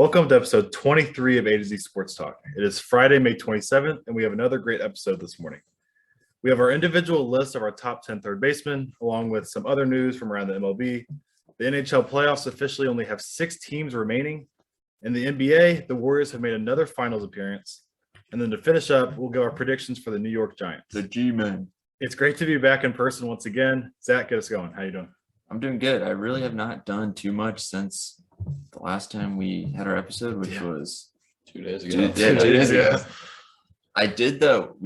Welcome to episode 23 of A to Z Sports Talk. It is Friday, May 27th, and we have another great episode this morning. We have our individual list of our top 10 third basemen, along with some other news from around the MLB. The NHL Playoffs officially only have 6 teams remaining. In the NBA, the Warriors have made another finals appearance. And then to finish up, we'll give our predictions for the New York Giants. The G-Men. It's great to be back in person once again. Zach, get us going. How you doing? I'm doing good. I really have not done too much since the last time we had our episode, which was 2 days ago. 2 days ago. I did go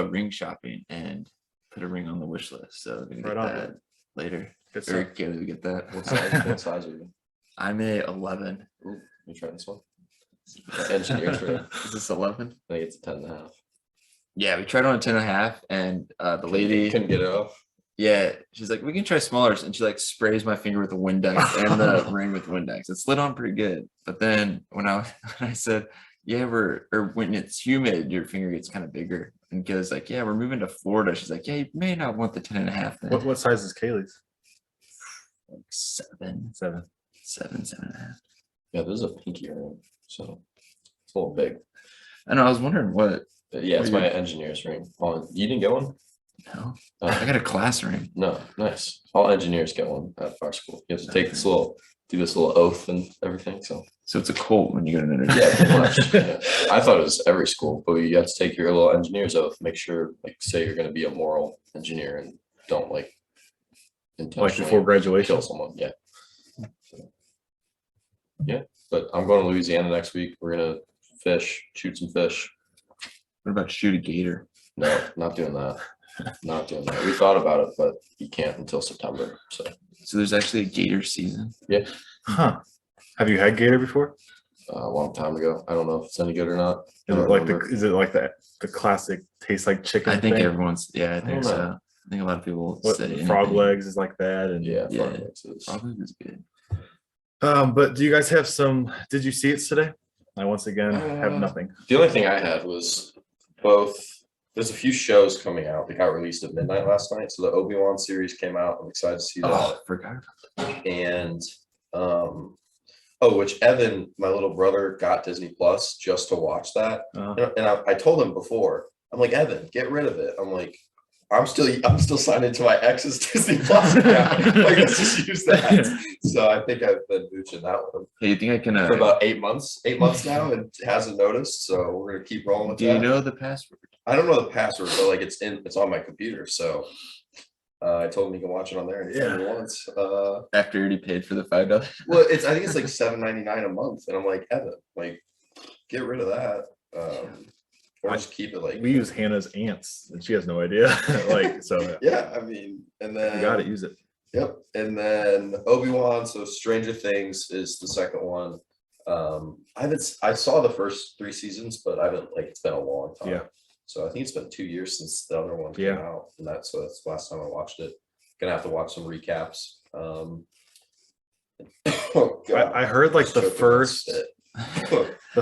ring shopping and put a ring on the wish list. So I'm gonna get that later. Very excited to get that. What size are you? I'm a 11. Ooh, you try this one? Engineers ring. Is this 11? I think it's a 10.5. Yeah, we tried on a 10.5, and the lady couldn't get it off. Yeah, she's like, we can try smaller, and she like sprays my finger with a Windex and the ring with Windex. It slid on pretty good, but then when I said, yeah, when it's humid, your finger gets kind of bigger. And goes like, yeah, we're moving to Florida. She's like, yeah, you may not want the 10.5. Then. What size is Kaylee's? Like 7. 7.5. Yeah, this is a pinky ring, so it's a little big. I know. I was wondering what. Yeah, it's my engineer's ring. You didn't get one? No, I got a class ring. No, nice. All engineers get one at our school. You have to take do this little oath and everything. So it's a cult when you go to an interview. Yeah, pretty much. Yeah. I thought it was every school, but you have to take your little engineer's oath. Make sure, say you're going to be a moral engineer and don't intentionally before graduation kill someone. Yeah. So, yeah, but I'm going to Louisiana next week. We're gonna shoot some fish. What about shoot a gator? No, not doing that. Not doing that. We thought about it, but you can't until September. So there's actually a gator season. Yeah. Huh. Have you had gator before? A long time ago. I don't know if it's any good or not. Is it like the classic tastes like chicken? I think thing? everyone's. Yeah, I think so. I think a lot of people say frog legs is like that, and frog legs is good. But do you guys have some? Did you see it today? I once again have nothing. The only thing I had was both. There's a few shows coming out. They got released at midnight last night. So the Obi-Wan series came out. I'm excited to see that. Oh, forgot. And which Evan, my little brother, got Disney Plus just to watch that. And I told him before, I'm like, Evan, get rid of it. I'm like, I'm still signed into my ex's Disney Plus account. Like, let's just use that. So I think I've been mooching that one. Hey, you think I can for about 8 months? 8 months now, and hasn't noticed. So we're gonna keep rolling with that. Do you know the password? I don't know the password, but like it's on my computer. So I told him he can watch it on there anytime he wants. After you already paid for the $5. Well, I think it's like $7.99 a month, and I'm like, Evan, like, get rid of that. Or just keep it like we use Hannah's aunts, and she has no idea. Yeah, I mean, and then you gotta use it. Yep, and then Obi-Wan. So Stranger Things is the second one. I saw the first 3 seasons, but I haven't it's been a long time. Yeah. So I think it's been 2 years since the other one came out, and that's the last time I watched it. Gonna have to watch some recaps. I heard the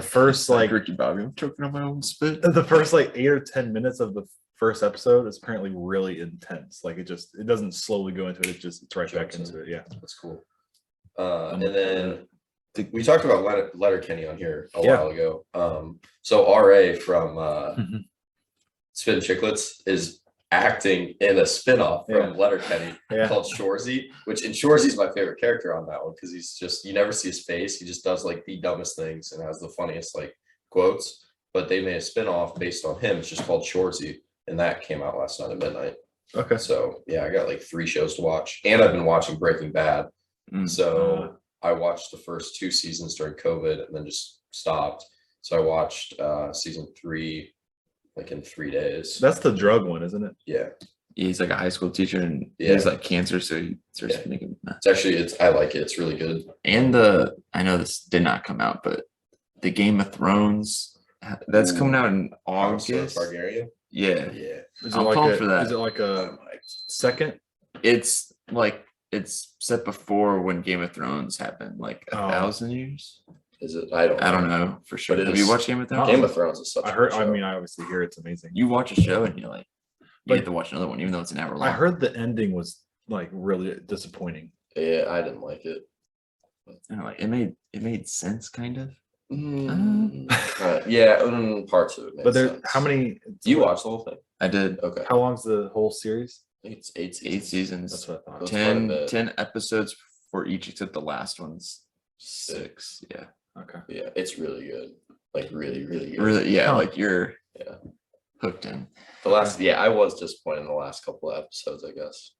first Ricky Bobby, I'm choking on my own spit. The first 8 or 10 minutes of the first episode is apparently really intense. It doesn't slowly go into it. It's right back into it. Yeah, that's cool. And then we talked about Letterkenny on here a while ago. So RA from Spin Chicklets is acting in a spinoff from Letterkenny called Shorzy, which Shorzy's my favorite character on that one because he's just, you never see his face. He just does the dumbest things and has the funniest quotes. But they made a spinoff based on him. It's just called Shorzy, and that came out last night at midnight. Okay. So yeah, I got 3 shows to watch, and I've been watching Breaking Bad. So I watched the first 2 seasons during COVID and then just stopped. So I watched season 3 in 3 days. That's the drug one, isn't it? Yeah. He's a high school teacher and he has cancer, so he starts making it's actually I like it. It's really good. And I know this did not come out, but the Game of Thrones that's coming out in August. Targaryen? Yeah. Yeah. I'm calling for that. Is it a second? It's set before when Game of Thrones happened, 1,000 years. Is it? I don't know for sure. Have you watched Game of Thrones? Game of Thrones is such I heard. a good show. I obviously hear it's amazing. You watch a show and you have to watch another one, even though it's an hour long. I heard the ending was really disappointing. Yeah, I didn't like it. It made sense kind of. Parts of it. Made But there, sense. how many? You watched the whole thing? I did. Okay. How long's the whole series? I think it's 8 seasons. 8 seasons. That's what I thought. That's quite a 10, bit. 10 episodes for each except the last one's 6. Yeah. Okay. Yeah, it's really good. Like really, really good. Really, yeah, Huh. like you're Yeah. hooked in. The last, I was disappointed in the last couple of episodes, I guess.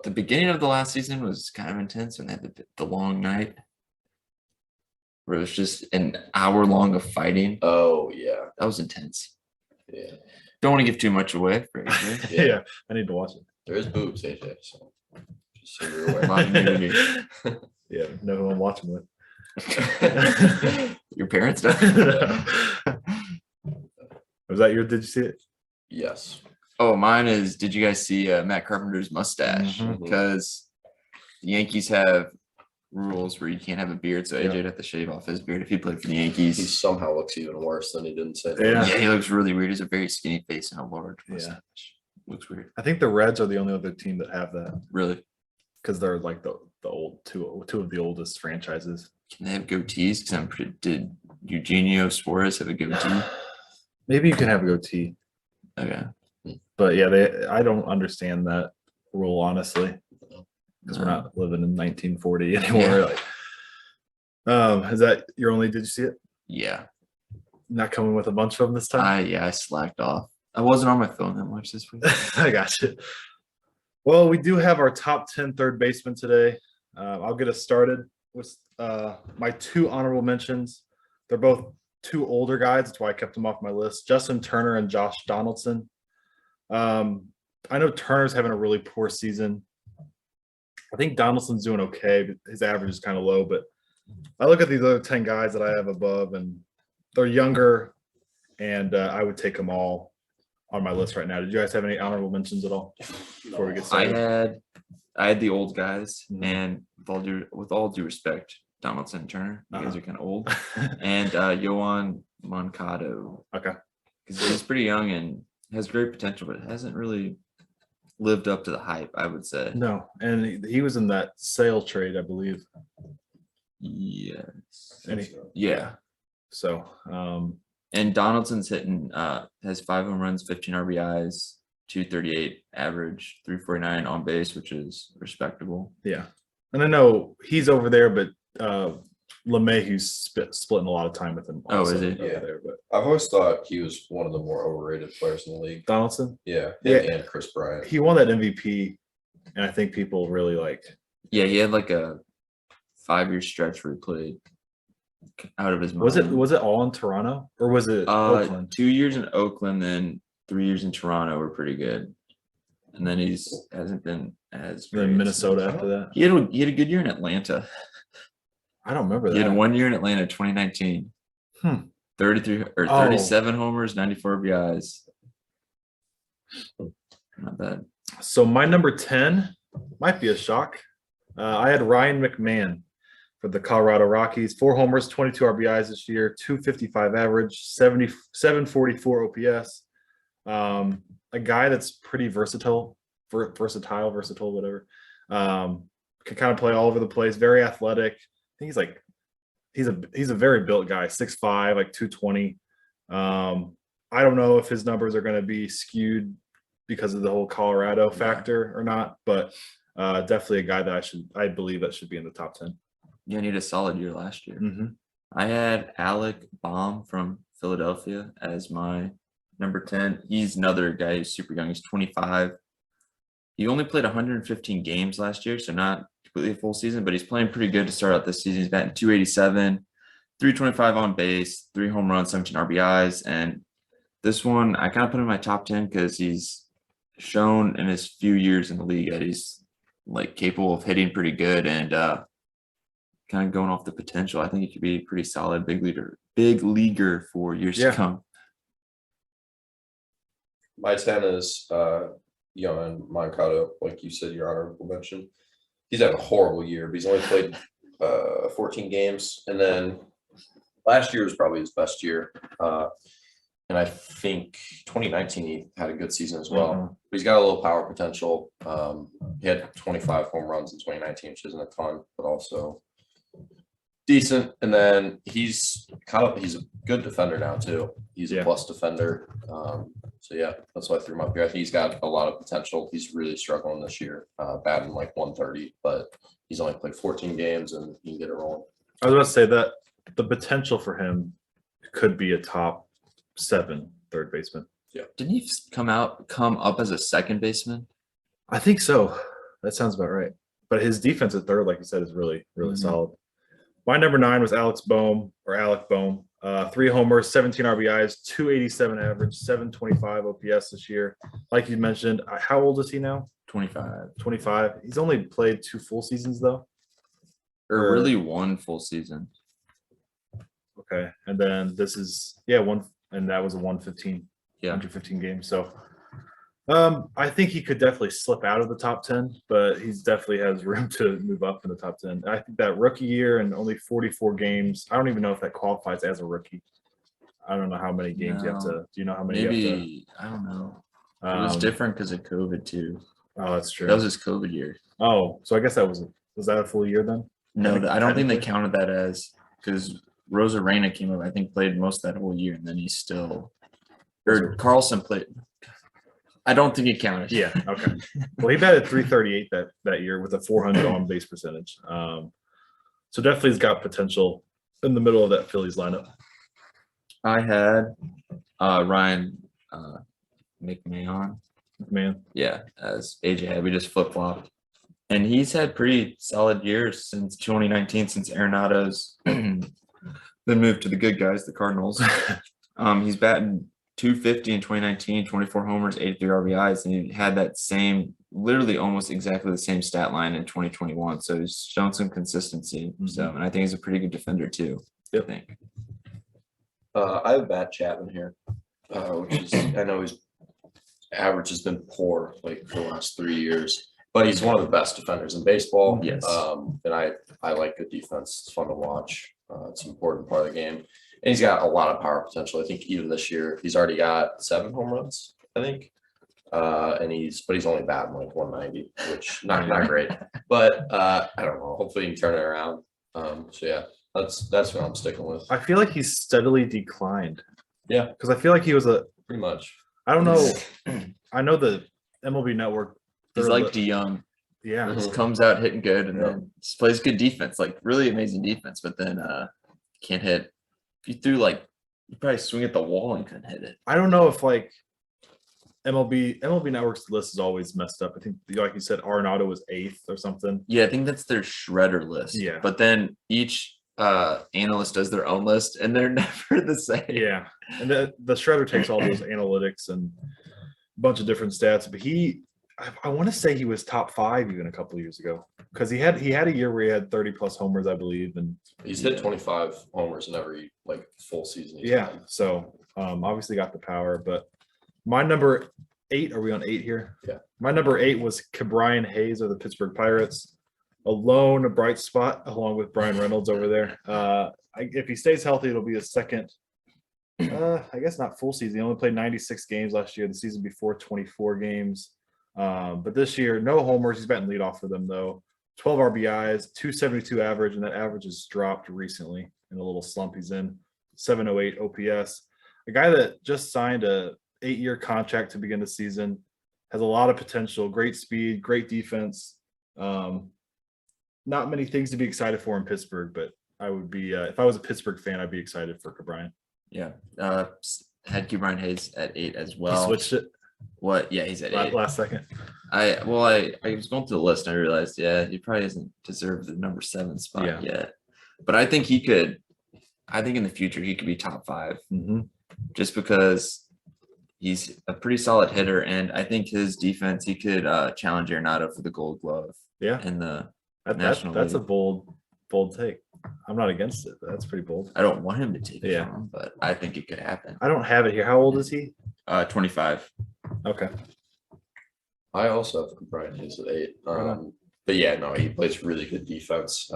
The beginning of the last season was kind of intense when they had the long night. Where it was just an hour long of fighting. Oh yeah, That was intense. yeah. Don't want to give too much away for AJ. Yeah. I need to watch it. There is boobs, AJ. So just so you're A lot of aware. nudity. Yeah, know who I'm watching with. Your parents? Was that your? Did you see it? Yes. Oh, mine is. Did you guys see Matt Carpenter's mustache? Mhm. Because the Yankees have rules where you can't have a beard, so Yeah. AJ'd have to shave off his beard if he played for the He Yankees. somehow looks even worse than he didn't say. Yeah. Yeah, he looks really weird. He's a very skinny face and a large Yeah. mustache. Looks weird. I think the Reds are the only other team that have that Really. because they're like the old two of the oldest franchises. Can they have goatees? Because I'm pretty. Did Eugenio Suarez have a goatee? Maybe you can have a goatee, Okay. but yeah, I don't understand that rule honestly because we're not living in 1940 anymore. Yeah. Like, is that your only? Did you see it? Yeah. Not coming with a bunch of them this time. I slacked off. I wasn't on my phone that much this week. I got you. Well, we do have our top 10 third baseman today. I'll get us started with my 2 honorable mentions. They're both 2 older guys. That's why I kept them off my list. Justin Turner and Josh Donaldson. I know Turner's having a really poor season. I think Donaldson's doing okay, but his average is kind of low. But I look at these other 10 guys that I have above, and they're younger, and I would take them all on my list right now. Did you guys have any honorable mentions at all before we get started? I had the old guys, Mhm. and with all due respect, Donaldson and Turner, you guys Uh-huh. are kind of old, and Yohan Moncado, Okay. because he's pretty young and has great potential, but hasn't really lived up to the hype, I would say. No, and he was in that sale trade, I believe. Yes. And Yeah. so, And Donaldson's hitting has 5 home runs, 15 RBIs, 238 average, 349 on base, which is respectable. yeah. And I know he's over there, but LeMahieu's splitting a lot of time with him. Oh, is he? over Yeah. there, but I've always thought he was one of the more overrated players in the league. Donaldson, Yeah. Yeah. And Chris Bryant. he won that MVP, and I think people really like. Yeah, he had like a 5-year stretch where he played out of his mind. Was it all in Toronto or was it Oakland? 2 years in Oakland, then 3 years in Toronto were pretty good, and then hasn't been as great. Then Minnesota after that. He had a good year in Atlanta. I don't remember He had that. 1 year in Atlanta, 2019. 33 or Oh. 37 homers, 94 RBIs. Not bad. So my number 10 might be a shock. I had Ryan Mcmahon for the Colorado Rockies. 4 homers, 22 RBIs this year, 255 average, 744 OPS. A guy that's pretty versatile, whatever. Can kind of play all over the place. Very athletic. I think he's a very built guy. 6'5", like 220. I don't know if his numbers are going to be skewed because of the whole Colorado factor or not, but definitely a guy that I believe that should be in the top 10. Yeah, he had a solid year last year. Mm-hmm. I had Alec Baum from Philadelphia as my number 10. He's another guy who's super young. He's 25. He only played 115 games last year, so not completely a full season, but he's playing pretty good to start out this season. He's batting 287, 325 on base, 3 home runs, 17 RBIs. And this one, I kind of put in my top 10 because he's shown in his few years in the league that he's like capable of hitting pretty good and kind of going off the potential. I think he could be a pretty solid big leaguer for years to come. My 10 is Yohan Moncado, like you said, your honorable mention. He's had a horrible year, but he's only played 14 games. And then last year was probably his best year. And I think 2019, he had a good season as well. Mhm. But he's got a little power potential. He had 25 home runs in 2019, which isn't a ton, but also decent. And then he's a good defender now too. He's a plus defender. So yeah, that's why I threw him up here. I think he's got a lot of potential. He's really struggling this year, batting like 130, but he's only played 14 games and he can get it rolling. I was about to say that the potential for him could be a top 7 third baseman. Yeah. Didn't he come up as a second baseman? I think so. That sounds about right. But his defense at third, like you said, is really, really solid. My number 9 was Alec Baum. 3 homers, 17 RBIs, 287 average, 725 OPS this year. Like you mentioned, how old is he now? 25. He's only played 2 full seasons though. Or really 1 full season. Okay. And then this is, one, and that was a 115. 115 games. So I think he could definitely slip out of the top 10, but he's definitely has room to move up in the top 10. I think that rookie year and only 44 games, I don't even know if that qualifies as a rookie. I don't know how many games you have to, do you know how many maybe, you have to? I don't know. It was different because of COVID too. Oh, that's true. That was his COVID year. Oh, so I guess was that a full year then? No, I don't think they counted that as, because Rosarena came up, I think played most of that whole year, and then he's still, or Carlson played. I don't think it counted. Yeah. Okay. Well, he batted 338 that year with a 400 on base percentage. So definitely he's got potential in the middle of that Phillies lineup. I had Ryan McMahon. Yeah, as AJ had. We just flip-flopped. And he's had pretty solid years since 2019, since Arenado's been moved to the good guys, the Cardinals. He's batting 250 in 2019, 24 homers, 83 RBIs, and he had that same, literally almost exactly the same stat line in 2021. So he's shown some consistency. So, and I think he's a pretty good defender too. I think. I have Matt Chapman here, which is, I know his average has been poor like for the last 3 years, but he's one of the best defenders in baseball. Yes. And I like good defense. It's fun to watch. It's an important part of the game. And he's got a lot of power potential. I think even this year, he's already got 7 home runs, I think. And he's only batting like 190, which not great. But I don't know. Hopefully he can turn it around. So yeah, that's what I'm sticking with. I feel like he's steadily declined. Yeah. Because I feel like he was pretty much. I don't know. I know the MLB Network. He's like DeYoung. Yeah. Just comes out hitting good and then just plays good defense, like really amazing defense, but then can't hit. If you threw you probably swing at the wall and couldn't hit it. I don't know if MLB Network's list is always messed up. I think, like you said, Arenado was 8th or something. Yeah, I think that's their shredder list. Yeah. But then each analyst does their own list and they're never the same. Yeah. And the shredder takes all those analytics and a bunch of different stats. But I want to say he was top 5 even a couple of years ago, because he had a year where he had 30 plus homers, I believe, and he's hit 25 homers in every full season. So obviously got the power. But my number 8, are we on 8 here? Yeah. My number 8 was Ke'Bryan Hayes of the Pittsburgh Pirates, a bright spot along with Brian Reynolds over there. If he stays healthy, it'll be his second. I guess not full season. He only played 96 games last year. The season before 24 games. But this year, no homers. He's batting leadoff for them though. 12 RBIs, 272 average, and that average has dropped recently in a little slump he's in. 708 OPS. A guy that just signed a 8-year contract to begin the season, has a lot of potential, great speed, great defense. Not many things to be excited for in Pittsburgh, but I would be if I was a Pittsburgh fan, I'd be excited for Ke'Bryan. Yeah, had Ke'Bryan Hayes at 8 as well. He switched it. What? Yeah, he's at 8. Last second. I was going through the list and I realized, he probably doesn't deserve the number 7 spot yet. But I think he could. I think in the future he could be top 5, just because he's a pretty solid hitter, and I think his defense, he could challenge Arenado for the Gold Glove. Yeah, in the National League. A bold take. I'm not against it, but that's pretty bold. I don't want him to take it from him, but I think it could happen. I don't have it here. How old is he? 25. Okay. I also have Ke'Bryan Hayes at 8. But yeah, no, he plays really good defense.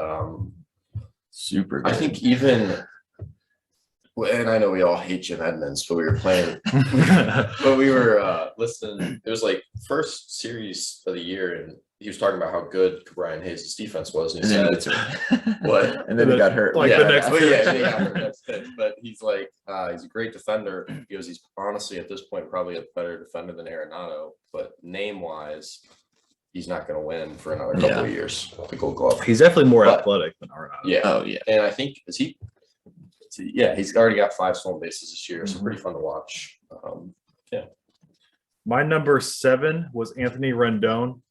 Super good. I think even, and I know we all hate Jim Edmonds, but we were playing, but we were listening. It was first series of the year, and he was talking about how good Brian Hayes' defense was, and And he then said, what? And then he got hurt. Like the next but pitch. he got hurt next pitch. But he's like, he's a great defender. He goes, he's honestly at this point probably a better defender than Arenado, but name-wise, he's not going to win for another couple of years. The Gold Glove. He's definitely more But- athletic than Arenado. Yeah. Oh yeah. And I think he's already got 5 stolen bases this year, so pretty fun to watch. My number 7 was Anthony Rendon.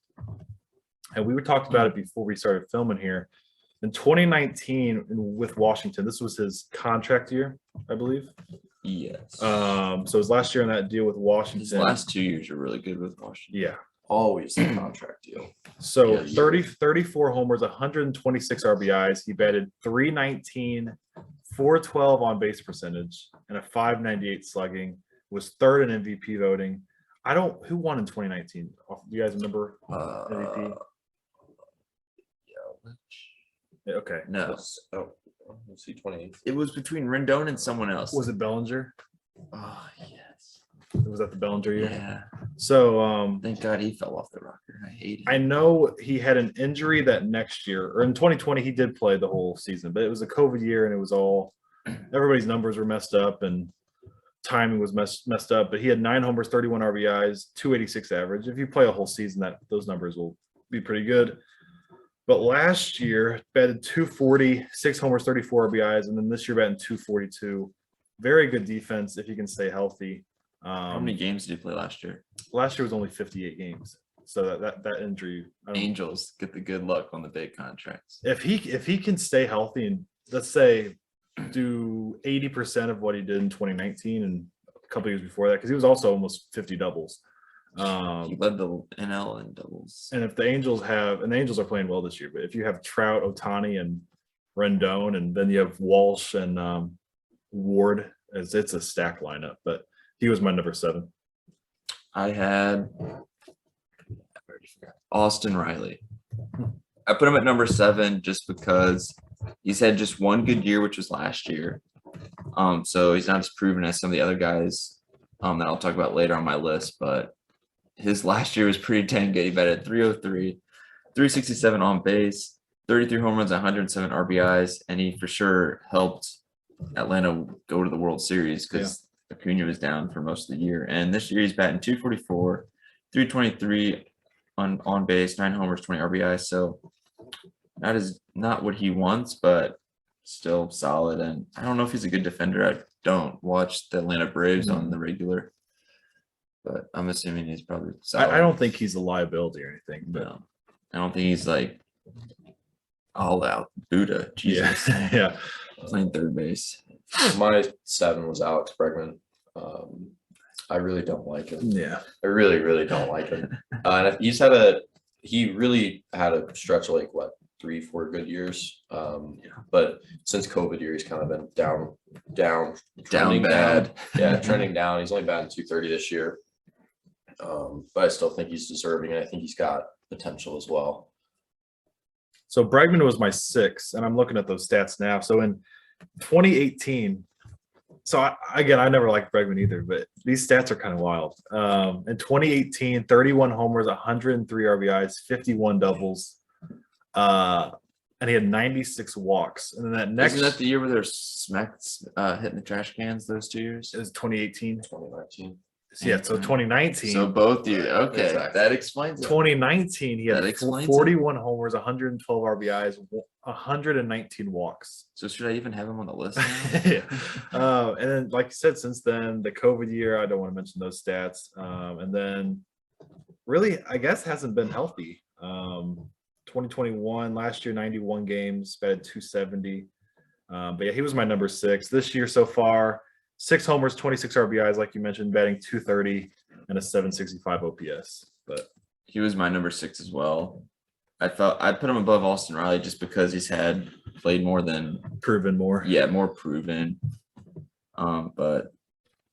And we talked about it before we started filming here. In 2019 with Washington, this was his contract year, I believe. Yes. So his last year in that deal with Washington. His last 2 years are really good with Washington. Yeah. Always the contract deal. So Yeah, 34 homers, 126 RBIs. He batted .319, .412 on base percentage, and a .598 slugging. Was third in MVP voting. Who won in 2019? Do you guys remember MVP? Okay. No, Oh, let's see, 28. it was between Rendon and someone else. Was it Bellinger? Oh yes. Was that the Bellinger year? Yeah. So Thank God he fell off the rocker. I hate it. I know he had an injury that next year, or in 2020, he did play the whole season, but it was a COVID year and it was all everybody's numbers were messed up and timing was messed up. But he had 9 homers, 31 RBIs, 286 average. If you play a whole season, those numbers will be pretty good. But last year, batted .240, 6 homers, 34 RBIs, and then this year batting .242. Very good defense if he can stay healthy. How many games did he play last year? Last year was only 58 games, so that injury. Angels get the good luck on the big contracts. If he can stay healthy and let's say do 80% of what he did in 2019 and a couple years before that, because he was also almost 50 doubles. He led the NL in doubles. And if the Angels are playing well this year, but if you have Trout, Ohtani, and Rendon, and then you have Walsh and Ward, it's a stacked lineup. But he was my number 7. I had Austin Reilly. I put him at number 7 just because he's had just one good year, which was last year. So he's not as proven as some of the other guys that I'll talk about later on my list, but his last year was pretty dang good. He batted .303, .367 on base, 33 home runs, 107 RBIs, and he for sure helped Atlanta go to the World Series because Acuna was down for most of the year. And this year he's batting .244, .323 on base, 9 homers, 20 RBIs. So that is not what he wants, but still solid. And I don't know if he's a good defender. I don't watch the Atlanta Braves on the regular, but I'm assuming he's probably solid. I don't think he's a liability or anything, but No, I don't think he's like all out Buddha. Jesus, yeah. playing third base. My 7 was Alex Bregman. I really don't like him. Yeah. I really, really don't like him. And he really had a stretch of 3-4 good years. But since COVID year, he's kind of been trending bad. Yeah, trending down. He's only batting .230 this year. But I still think he's deserving, and I think he's got potential as well. So Bregman was my 6, and I'm looking at those stats now. So in 2018, I never liked Bregman either, but these stats are kind of wild. In 2018, 31 homers, 103 RBIs, 51 doubles, and he had 96 walks. And then that next, Isn't that the year where they're hitting the trash cans? Those 2 years. is 2018. 2019. Yeah, so 2019. So both years. Okay, Exactly. that explains it. 2019, he That had explains 41 homers, 112 RBIs, 119 walks. So should I even have him on the list? Yeah. And then, like you said, since then, the COVID year, I don't want to mention those stats. And then really, I guess, hasn't been healthy. 2021, last year, 91 games, batted .270. But yeah, he was my number 6. This year so far, 6 homers, 26 RBIs, like you mentioned, batting .230 and a .765 OPS. But He was my number 6 as well. I felt I'd put him above Austin Riley just because he's played more than proven more. Yeah, more proven. But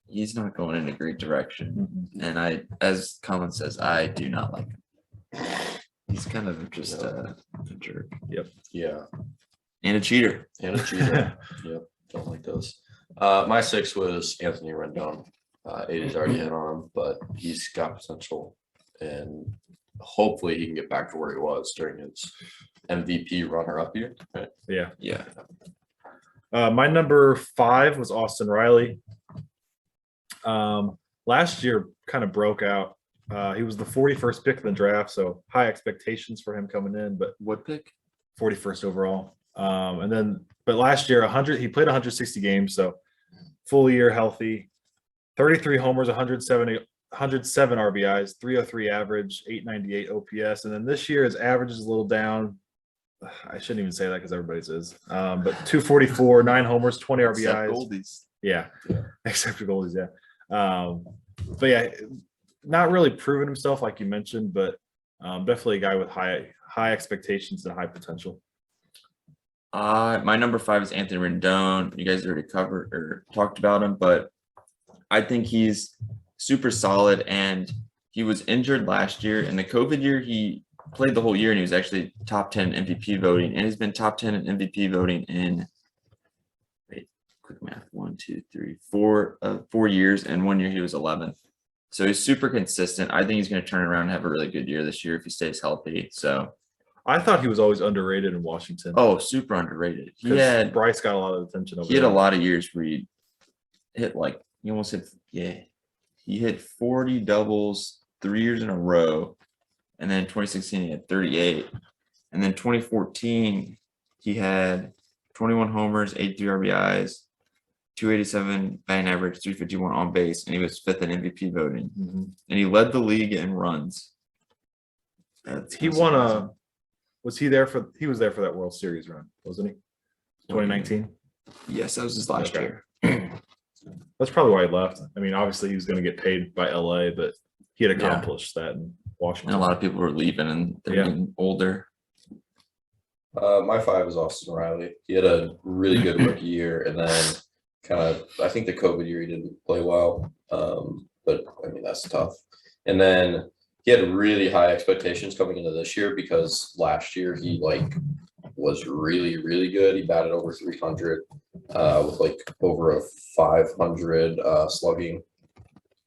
he's not going in a great direction. And as Colin says, I do not like him. He's kind of just a jerk. Yeah. And a cheater. And a cheater. Yep. Don't like those. My 6 was Anthony Rendon. 8 is already hit on him, but he's got potential, and hopefully he can get back to where he was during his MVP runner-up year. Right? Yeah. Yeah. My number 5 was Austin Reilly. Last year kind of broke out. He was the 41st pick in the draft, so high expectations for him coming in, but What pick? 41st overall. But last year, he played 160 games, so full year healthy, 33 homers, 107 RBIs, 303 average, 898 OPS. And then this year, his average is a little down. I shouldn't even say that because everybody's is. But 244, 9 homers, 20 RBIs. Except Goldies. Yeah, except for Goldies, yeah. But yeah, not really proven himself like you mentioned, but definitely a guy with high expectations and high potential. My number 5 is Anthony Rendon. You guys already covered or talked about him, but I think he's super solid, and he was injured last year. In the COVID year, he played the whole year, and he was actually top 10 MVP voting, and he's been top 10 in MVP voting in quick math, 4 years, and 1 year he was 11th. So he's super consistent. I think he's going to turn around and have a really good year this year if he stays healthy. So I thought he was always underrated in Washington. Oh, super underrated. Bryce got a lot of attention. He had a lot of years where he hit he almost hit, he hit 40 doubles 3 years in a row. And then 2016, he had 38. And then 2014, he had 21 homers, 83 RBIs, 287 batting average, 351 on base, and he was 5th in MVP voting. Mm-hmm. And he led the league in runs. He won was he there for? He was there for that World Series run, wasn't he? 2019. Yes, that was his last year. That's probably why he left. I mean, obviously he was going to get paid by LA, but he had accomplished that in Washington. And a lot of people were leaving, and they're getting older. My 5 is Austin Reilly. He had a really good rookie year, and then I think the COVID year he didn't play well. But I mean, that's tough. And then he had really high expectations coming into this year because last year he was really, really good. He batted over 300 with over a 500 slugging.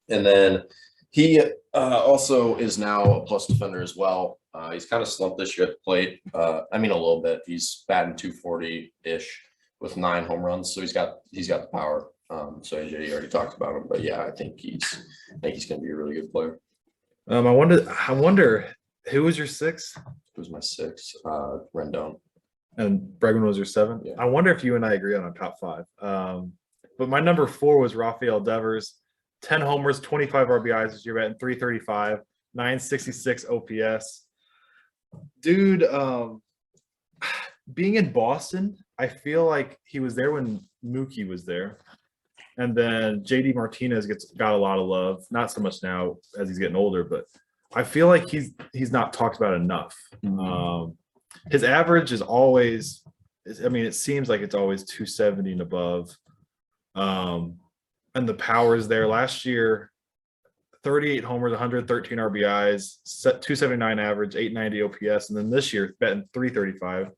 And then he also is now a plus defender as well. He's kind of slumped this year at the plate. I mean, a little bit. He's batting 240-ish with 9 home runs. So he's got the power. So AJ, you already talked about him, but yeah, I think he's going to be a really good player. I wonder who was your 6? It was my 6, Rendon. And Bregman was your 7? Yeah. I wonder if you and I agree on a top 5. But my number 4 was Rafael Devers. 10 homers, 25 RBIs this year, batting 335, 966 OPS. Dude, being in Boston, I feel like he was there when Mookie was there. And then JD Martinez got a lot of love, not so much now as he's getting older, but I feel like he's not talked about enough. Mm-hmm. His average is always, I mean, it seems like it's always 270 and above. And the power is there. Last year, 38 homers, 113 RBIs, 279 average, 890 OPS, and then this year betting 335.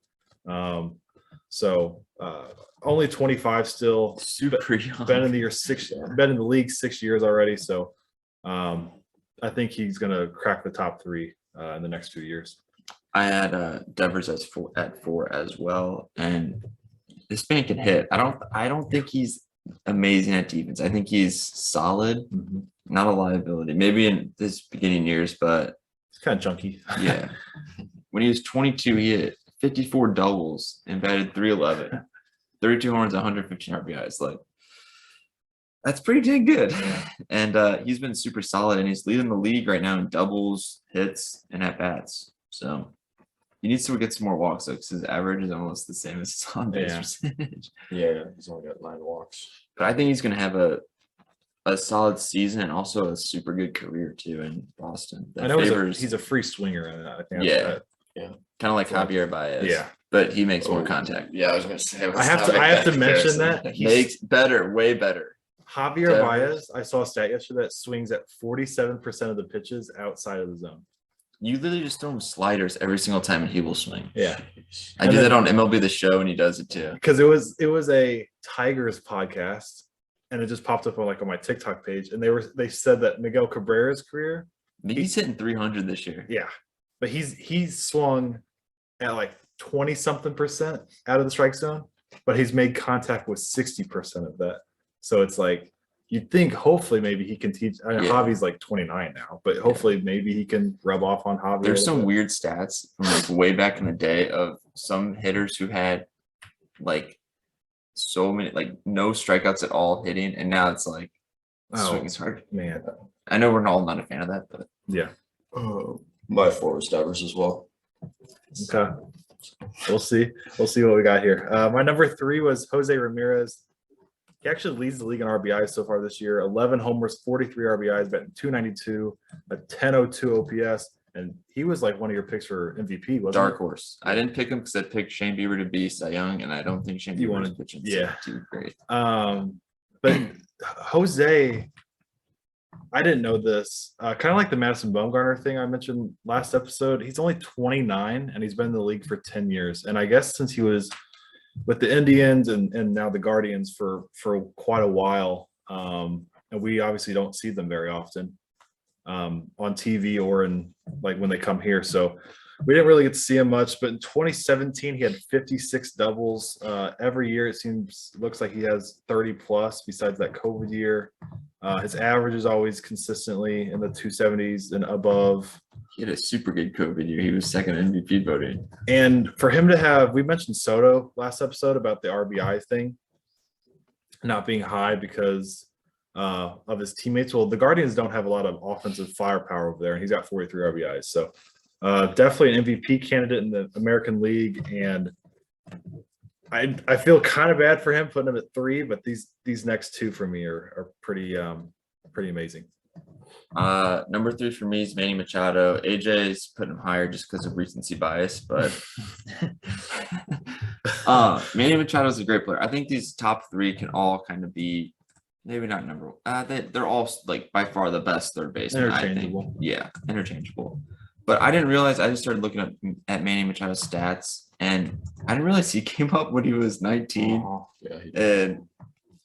Only 25 still. Super young. Been in the league 6 years already. So I think he's gonna crack the top 3 in the next few years. I had Devers at 4 as well, and this man can hit. I don't think he's amazing at defense. I think he's solid, not a liability. Maybe in his beginning years, but it's kind of chunky. Yeah. When he was 22, he hit 54 doubles and batted 311, 32 homers, 115 RBIs. That's pretty dang good. And he's been super solid, and he's leading the league right now in doubles, hits, and at bats. So he needs to get some more walks, though, because his average is almost the same as his on base percentage. Yeah, he's only got 9 walks. But I think he's going to have a solid season and also a super good career too in Boston. I know he's a free swinger, and I think kind of like Javier Baez. Yeah, but he makes more contact. Yeah, I was going to say. I have to mention that he makes better, way better. Javier Baez, I saw a stat yesterday that swings at 47% of the pitches outside of the zone. You literally just throw him sliders every single time, and he will swing. Yeah, I do that on MLB The Show, and he does it too. Because it was a Tigers podcast, and it just popped up on my TikTok page, and they said that Miguel Cabrera's career, He's hitting 300 this year. Yeah, but he's swung at like 20-something% out of the strike zone, but he's made contact with 60% of that. So it's like you'd think hopefully maybe he can teach. I mean, Javi's like 29 now, but hopefully maybe he can rub off on Javi. There's some weird stats from like way back in the day of some hitters who had like so many, like no strikeouts at all hitting, and now it's like swinging hard. Man, I know we're all not a fan of that, but yeah. My 4 was Devers as well. Okay. We'll see what we got here. My number 3 was Jose Ramirez. He actually leads the league in RBIs so far this year. 11 homers, 43 RBIs, batting .292, a 10.02 OPS, and he was like one of your picks for MVP, wasn't dark horse. I didn't pick him because I picked Shane Bieber to be Cy Young, and I don't think Shane Bieber is pitching too great. But Jose, I didn't know this. Kind of like the Madison Bumgarner thing I mentioned last episode. He's only 29 and he's been in the league for 10 years. And I guess since he was with the Indians and now the Guardians for quite a while, and we obviously don't see them very often on TV or in like when they come here. So we didn't really get to see him much, but in 2017 he had 56 doubles. Every year it looks like he has 30 plus besides that COVID year. His average is always consistently in the 270s and above. He had a super good COVID year. He was second MVP voting. And for him to have, we mentioned Soto last episode about the RBI thing not being high because of his teammates. Well, the Guardians don't have a lot of offensive firepower over there, and he's got 43 RBIs. So definitely an MVP candidate in the American League. And I feel kind of bad for him putting him at 3, but these next 2 for me are pretty amazing. Number 3 for me is Manny Machado. AJ's putting him higher just because of recency bias, but Manny Machado is a great player. I think these top 3 can all kind of be maybe not number 1. They're all like by far the best third baseman. Interchangeable. Yeah, interchangeable. But I didn't realize, I just started looking at Manny Machado's stats, and I didn't realize he came up when he was 19. Yeah, and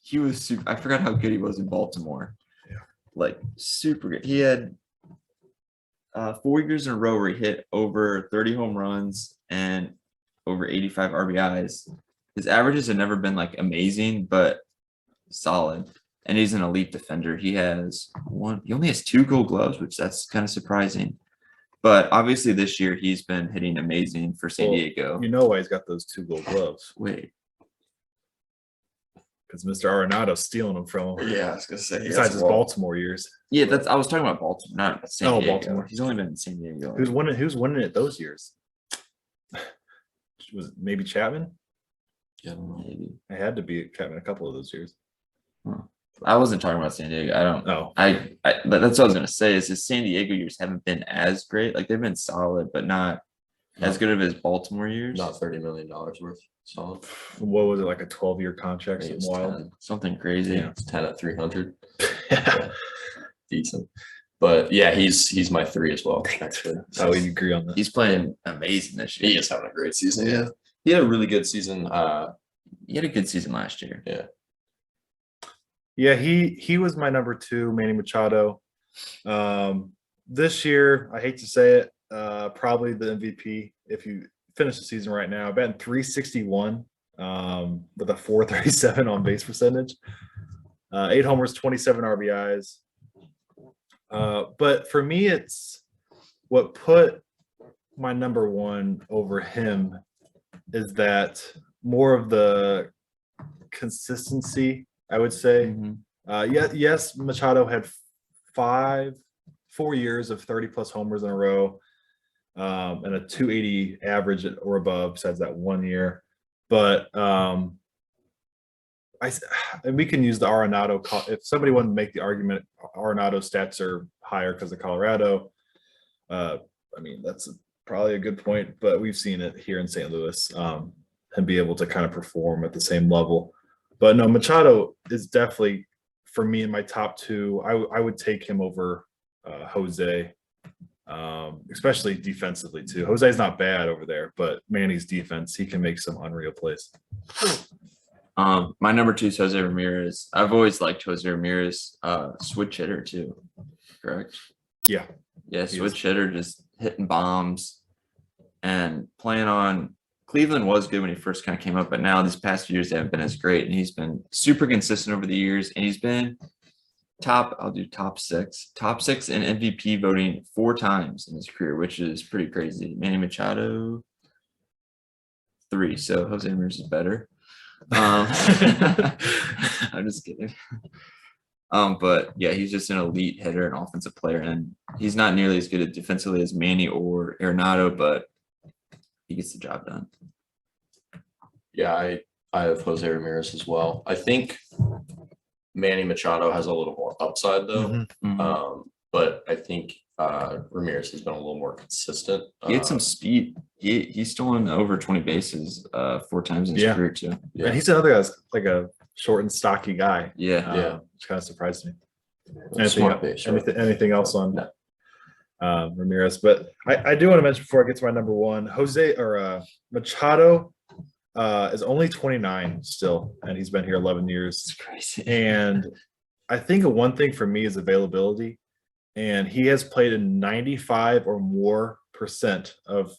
he was super. I forgot how good he was in Baltimore. Yeah. Like super good. He had 4 years in a row where he hit over 30 home runs and over 85 RBIs. His averages have never been like amazing, but solid. And he's an elite defender. He only has 2 Gold Gloves, which that's kind of surprising. But obviously this year he's been hitting amazing for San Diego. You know why he's got those 2 Gold Gloves? Wait. Because Mr. Arenado's stealing them from him. Yeah, I was gonna say. Besides his Baltimore years. Yeah, I was talking about Baltimore, not San Diego. Baltimore. He's only been in San Diego. Who's winning it those years? Was it maybe Chapman? Yeah, Maybe. It had to be Chapman a couple of those years. I wasn't talking about San Diego. I don't know. But that's what I was gonna say is his San Diego years haven't been as great. Like they've been solid, but not as good of his Baltimore years. Not $30 million worth. Solid. What was it, like a 12-year contract? Something wild. 10. Something crazy. Yeah, it's 10 at 300. Yeah. Decent. But yeah, he's my 3 as well. Actually, I would agree on that. He's playing amazing this year. He is having a great season. Yeah, he had a really good season. He had a good season last year. Yeah, he was my number 2, Manny Machado. This year, I hate to say it, probably the MVP if you finish the season right now. Batting .361 with a .437 on base percentage. 8 homers, 27 RBIs. But for me, it's what put my number 1 over him is that more of the consistency, I would say. Yes, Machado had 4 years of 30-plus homers in a row and a 280 average or above besides that 1 year. But and we can use the Arenado. If somebody wanted to make the argument, Arenado stats are higher because of Colorado. I mean, that's probably a good point, but we've seen it here in St. Louis and be able to kind of perform at the same level. But no, Machado is definitely, for me, in my top 2. I would take him over Jose, especially defensively too. Jose's not bad over there, but Manny's defense, he can make some unreal plays. My number 2 is Jose Ramirez. I've always liked Jose Ramirez. Switch hitter too, correct? Yeah. Yeah, switch hitter, just hitting bombs and playing on. Cleveland was good when he first kind of came up, but now these past few years they haven't been as great. And he's been super consistent over the years, and he's been top 6 in MVP voting 4 times in his career, which is pretty crazy. Manny Machado 3, so Jose Ramirez is better. I'm just kidding. But yeah, he's just an elite hitter and offensive player, and he's not nearly as good at defensively as Manny or Arenado, but he gets the job done. Yeah, I have Jose Ramirez as well. I think Manny Machado has a little more upside though. But I think Ramirez has been a little more consistent. He had some speed. He's stolen over 20 bases 4 times in his career too. Yeah. And he's another guy that's like a short and stocky guy. Which kind of surprised me. Anything else on Ramirez? But I do want to mention before I get to my number one, Machado is only 29 still, and he's been here 11 years. It's crazy. And I think one thing for me is availability. And he has played in 95 or more % of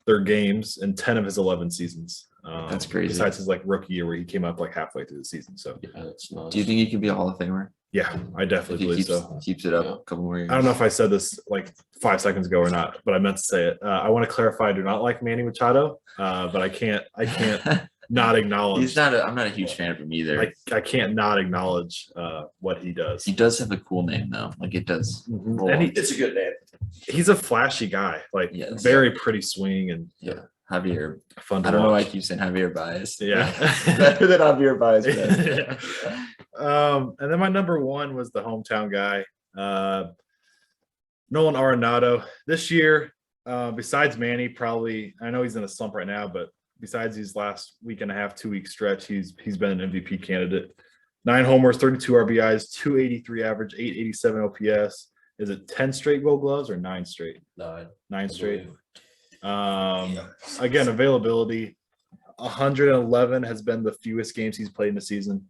their games in 10 of his 11 seasons. That's crazy. Besides his rookie year where he came up halfway through the season. So that's nice. Do you think he could be a Hall of Famer? Yeah, I definitely believe so. Keeps it up a couple more years. I don't know if I said this 5 seconds ago or not, but I meant to say it. I want to clarify. I do not like Manny Machado, but I can't not acknowledge. I'm not a huge fan of him either. I can't not acknowledge what he does. He does have a cool name though. It does. And it's a good name. He's a flashy guy. Very pretty swing and Javier. Fun to I don't know why I watch. keep saying Javier Baez. Yeah. Better than Javier Baez. And then my number one was the hometown guy, Nolan Aronado. This year, besides Manny, probably, I know he's in a slump right now, but besides these last week and a half, 2-week stretch, he's been an MVP candidate. 9 homers, 32 RBIs, 283 average, 887 OPS. Is it 10 straight Gold Gloves or 9 straight? 9 straight. Again, availability. 111 has been the fewest games he's played in the season.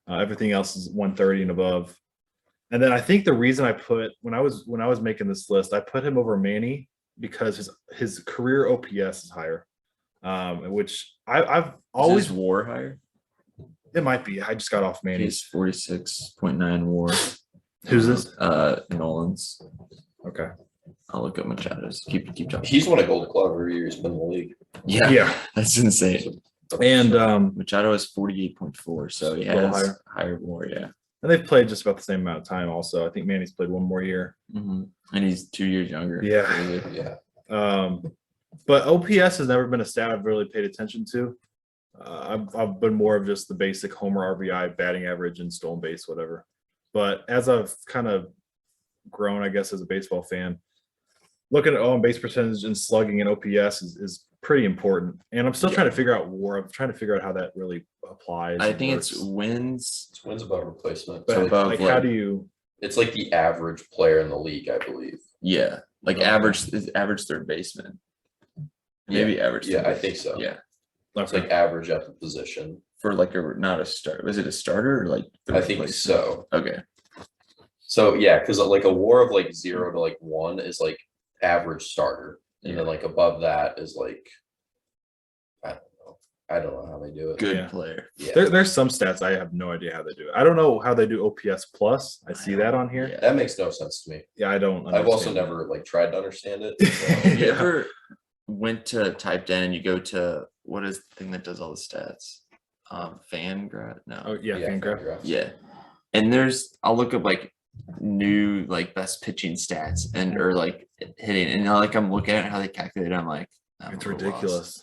Everything else is 130 and above. And then I think the reason I put when I was making this list, I put him over Manny because his career OPS is higher. Which I've always WAR higher. It might be. I just got off Manny's. He's 46.9 WAR. Who's this? Nolan's. Okay. I'll look up Machado's. Keep talking. He's won a Gold Glove every year he's been in the league. Yeah. That's insane. And Machado is 48.4, so he has higher WAR. Yeah. And they've played just about the same amount of time. Also, I think Manny's played 1 more year. And he's 2 years younger. Yeah. But OPS has never been a stat I've really paid attention to. I've been more of just the basic homer, RBI, batting average, and stolen base, whatever. But as I've kind of grown, I guess, as a baseball fan, looking at on base percentage and slugging and OPS is pretty important. And I'm still trying to figure out WAR. I'm trying to figure out how that really applies. I think it's wins. It's wins above replacement. But how do you? It's like the average player in the league, I believe. Yeah, average third baseman. Maybe average. Yeah, I think so. Yeah, it's average at the position for not a start. Was it a starter or I think so. Okay. So yeah, because a WAR of 0 to 1 is average starter, and then above that is I don't know how they do it. Good player. Yeah. There's some stats I have no idea how they do it. I don't know how they do OPS plus. I see that on here. Yeah. That makes no sense to me. Yeah, I don't. I've also never tried to understand it. So. You ever went to typed in and you go to what is the thing that does all the stats? Fangraph? No. Oh yeah, Fangraph. Yeah, and I'll look up new best pitching stats and or hitting, and I'm looking at how they calculate it. I'm like, it's ridiculous.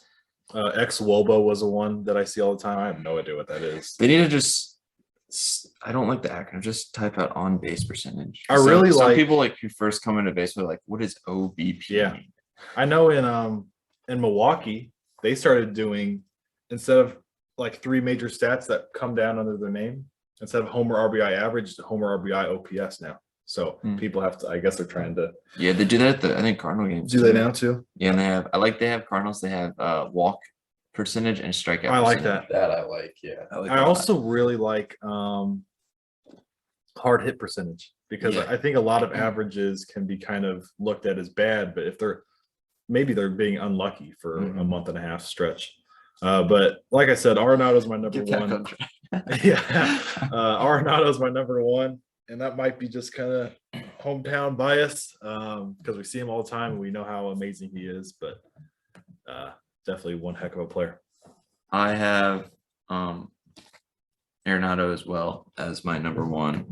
X-Wobo was the one that I see all the time. I have no idea what that is. They need to I don't like the acronym. Just type out on base percentage. Some people who first come into baseball what is OBP? Yeah, I know in Milwaukee they started doing, instead of 3 major stats that come down under their name, instead of homer RBI average, homer RBI OPS now. So people have to. I guess they're trying to. Yeah, they do that at I think Cardinal games. Do they now too? Yeah, and they have Cardinals. They have walk percentage and strikeout. I like percentage. that. That I like. Yeah. I also really like hard hit percentage, because Yeah. I think a lot of averages can be kind of looked at as bad, but if they're being unlucky for a month and a half stretch. But like I said, Arenado is my number Get back one. on track. Yeah, Arenado is my number one, and that might be just kind of hometown bias because we see him all the time and we know how amazing he is. But definitely one heck of a player. I have Arenado as well as my number one.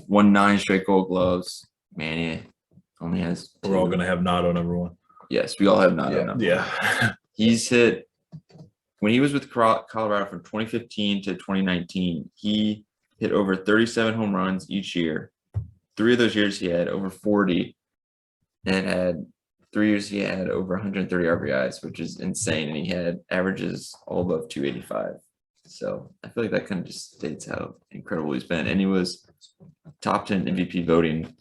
Won 9 straight Gold Gloves. Manny only has 2. We're all gonna have Nado number one. Yes, we all have Nado number one. Yeah. He's hit when he was with Colorado from 2015 to 2019. He hit over 37 home runs each year. 3 of those years he had over 40, and had 3 years he had over 130 RBIs, which is insane. And he had averages all above 285. So I feel like that kind of just states how incredible he's been. And he was top 10 MVP voting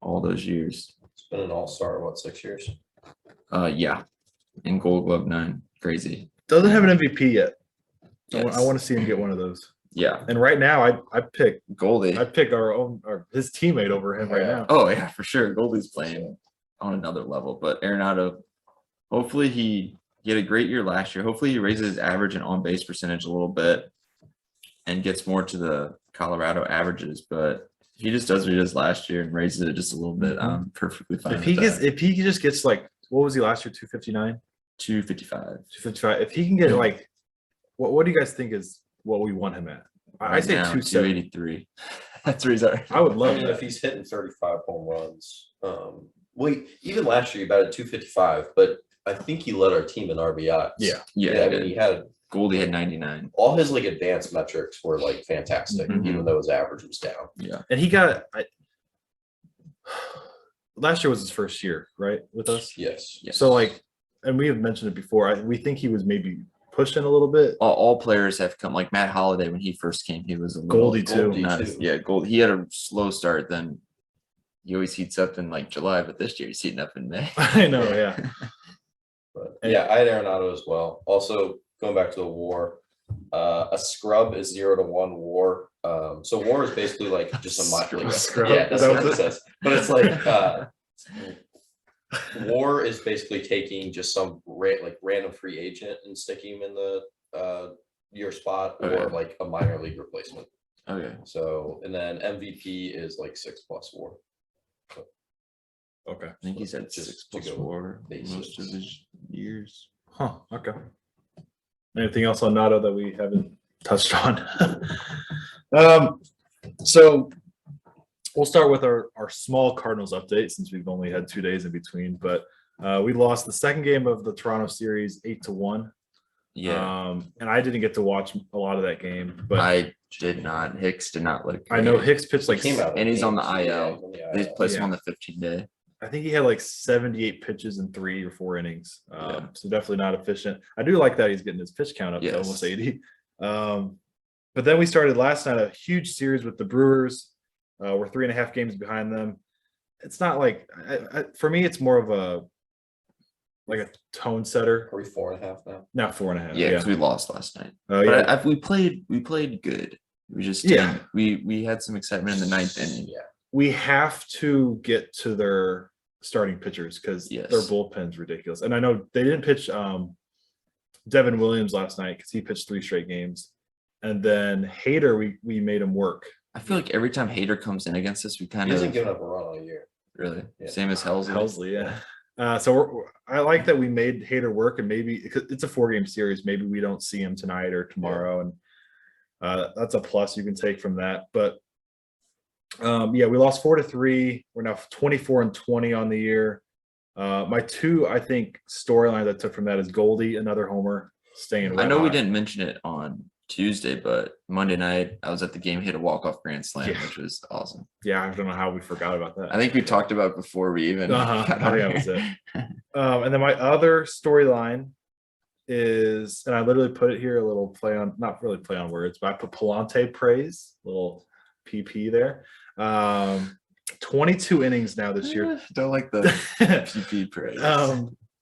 all those years. It's been an all-star, 6 years? Yeah. And Gold Glove 9. Crazy. Doesn't have an MVP yet. Yes. I want to see him get one of those. Yeah. And right now, I pick Goldie. his teammate over him right now. Oh yeah, for sure. Goldie's playing on another level. But Arenado, hopefully he had a great year last year. Hopefully he raises his average and on base percentage a little bit and gets more to the Colorado averages. But if he just does what he does last year and raises it just a little bit, I'm perfectly fine. If he just gets like, what was he last year? 259, 255. 255. If he can get like, what do you guys think is what we want him at? I say 270. 283. That's where he's at. I would love I mean, that. if he's hitting 35 home runs, even last year he batted 255, but I think he led our team in RBIs. Yeah. I mean, he had Goldie had 99. all his advanced metrics were fantastic, Mhm. even though his average was down. Yeah. And he got last year was his first year, right, with us. Yes. So and we have mentioned it before. We think he was maybe pushing a little bit. All players have come, like Matt Holliday when he first came, he was a little Goldie too. Goldie. Yeah, Gold. He had a slow start. Then he always heats up in July, but this year he's heating up in May. I know, yeah. But yeah, I had Arenado as well. Also, going back to the WAR, a scrub is 0 to 1 WAR. So WAR is basically just a Scrub. yeah, that's what it says. But it's WAR is basically taking just some random free agent and sticking him in the your spot, or Okay. a minor league replacement. Okay. So, and then MVP is 6+ WAR. Okay. I think he's had Just 6+ to go WAR basics. most of his years. Huh. Okay. Anything else on Nado that we haven't touched on? So we'll start with our small Cardinals update, since we've only had 2 days in between. But we lost the second game of the Toronto series 8-1. Yeah. And I didn't get to watch a lot of that game, but I did not. Hicks did not look. I know great. Hicks pitched Came out of and he's on the games, yeah, IL. he's on the They IL. placed him Yeah. on the 15-day. I think he had 78 pitches in 3 or 4 innings. Yeah. So definitely not efficient. I do like that he's getting his pitch count up to Yes. almost 80. But then we started last night a huge series with the Brewers. We're 3.5 games behind them. It's not for me, it's more of a tone setter. Are we 4.5 now? Not 4.5. Yeah, because we lost last night. Oh, But yeah. we played good. We just Yeah. we had some excitement in the 9th inning. Yeah. We have to get to their starting pitchers because Yes. their bullpen's ridiculous. And I know they didn't pitch Devin Williams last night because he pitched 3 straight games. And then Hader, we made him work. I feel like every time Hader comes in against us, we He kind of hasn't given up a run all year. really Yeah. same as Helsley. Helsley, yeah. So I like that we made Hader work, and maybe it's a 4-game series. Maybe we don't see him tonight or tomorrow, and that's a plus you can take from that. But we lost 4-3. We're now 24-20 on the year. My 2, I think, storylines I took from that is Goldie, another homer, staying. I know we red hot. didn't mention it on Tuesday, but Monday night I was at the game, hit a walk-off grand slam, Yeah. which was awesome. Yeah, I don't know how we forgot about that. I think we talked about it before we even I got think on that was here. it. And then my other storyline is, and I literally put it here, a little play on, not really play on words, but I put Palante praise, little PP there. 22 innings now this year. Don't like the PP praise.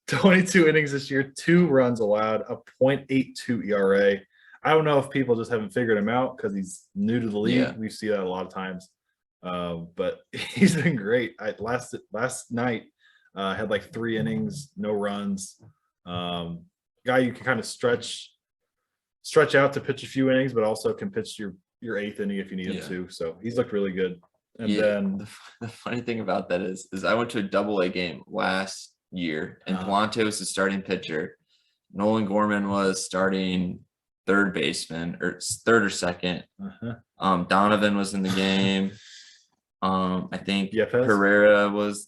22 innings this year, 2 runs allowed, a .82 ERA. I don't know if people just haven't figured him out because he's new to the league. Yeah. We see that a lot of times. But he's been great. Last night had like 3 innings, no runs. Guy you can kind of stretch out to pitch a few innings, but also can pitch your 8th inning if you need him to. So he's looked really good. And then the funny thing about that is I went to a Double-A game last year, and Palante was the starting pitcher. Nolan Gorman was starting third baseman, or third or second. Donovan was in the game. I think Yepes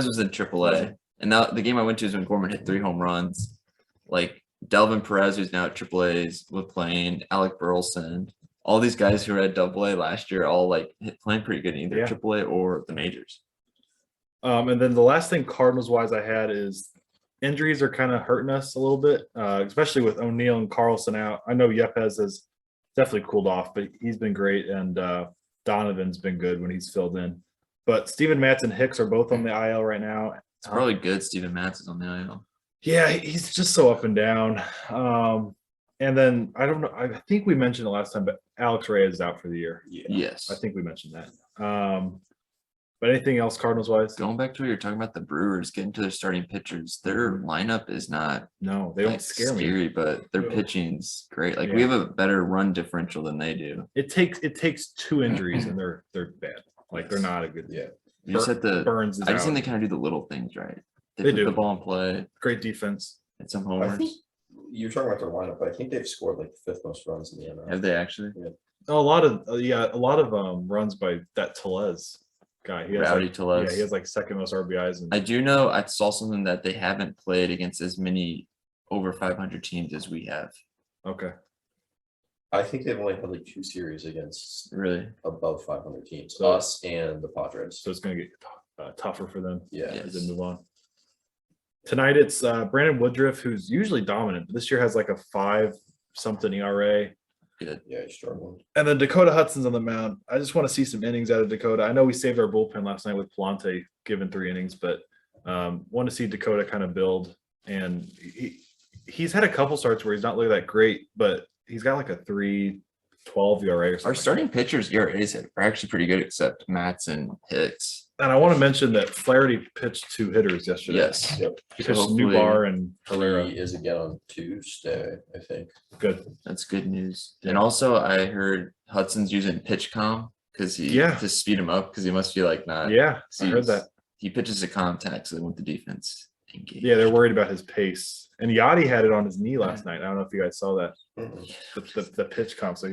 was in AAA. And now the game I went to is when Gorman hit 3 home runs. Like Delvin Perez, who's now at AAA's, was playing. Alec Burleson. All these guys who were at AA last year, all like playing pretty good in either AAA or the majors. And then the last thing Cardinals wise I had is injuries are kind of hurting us a little bit, especially with O'Neill and Carlson out. I know Yepes has definitely cooled off, but he's been great, and Donovan's been good when he's filled in. But Steven Matz and Hicks are both on the IL right now. It's probably good Steven Matz is on the IL. Yeah, he's just so up and down. And then I don't know. I think we mentioned it last time, but Alex Reyes is out for the year. Yeah. Yes. I think we mentioned that. But anything else Cardinals wise? Going back to what you're talking about, the Brewers getting to their starting pitchers, their lineup is not they don't scare me, but their pitching's great. Like we have a better run differential than they do. It takes 2 injuries and they're bad. Like they're not a good. Yeah. You just have to. Burns is I just out. think they kind of do the little things right. They put do. the ball in play. Great defense. And some I homers. think you're talking about their lineup, but I think they've scored like the 5th most runs in the NL. Have they actually? A lot of runs by that Tellez guy. He has Rowdy like, Tellez. Yeah, he has like 2nd most RBIs. I do know I saw something that they haven't played against as many over 500 teams as we have. Okay. I think they've only had like 2 series against Really? above 500 teams, So- us and the Padres. So it's going to get tougher for them Yeah. as they move on. Tonight it's Brandon Woodruff, who's usually dominant, but this year has like a 5-something ERA. Good. Yeah, he's struggling. And then Dakota Hudson's on the mound. I just want to see some innings out of Dakota. I know we saved our bullpen last night with Palante giving 3 innings, but want to see Dakota kind of build. And he's had a couple starts where he's not looking that great, but he's got like a 3.12 ERA or something. Our starting pitchers ERAs are actually pretty good, except Matz and Hicks. And I want to mention that Flaherty pitched 2 hitters yesterday. Yes. Yep. He pitched hopefully- Newbar and Herrera. He is again on Tuesday, I think. Good. That's good news. Yeah. And also, I heard Hudson's using PitchCom because to speed him up because he must be like not. Yeah, I heard that. He pitches to contact, so they want the defense engaged. Yeah, they're worried about his pace. And Yachty had it on his knee last night. I don't know if you guys saw that. The pitch comp. So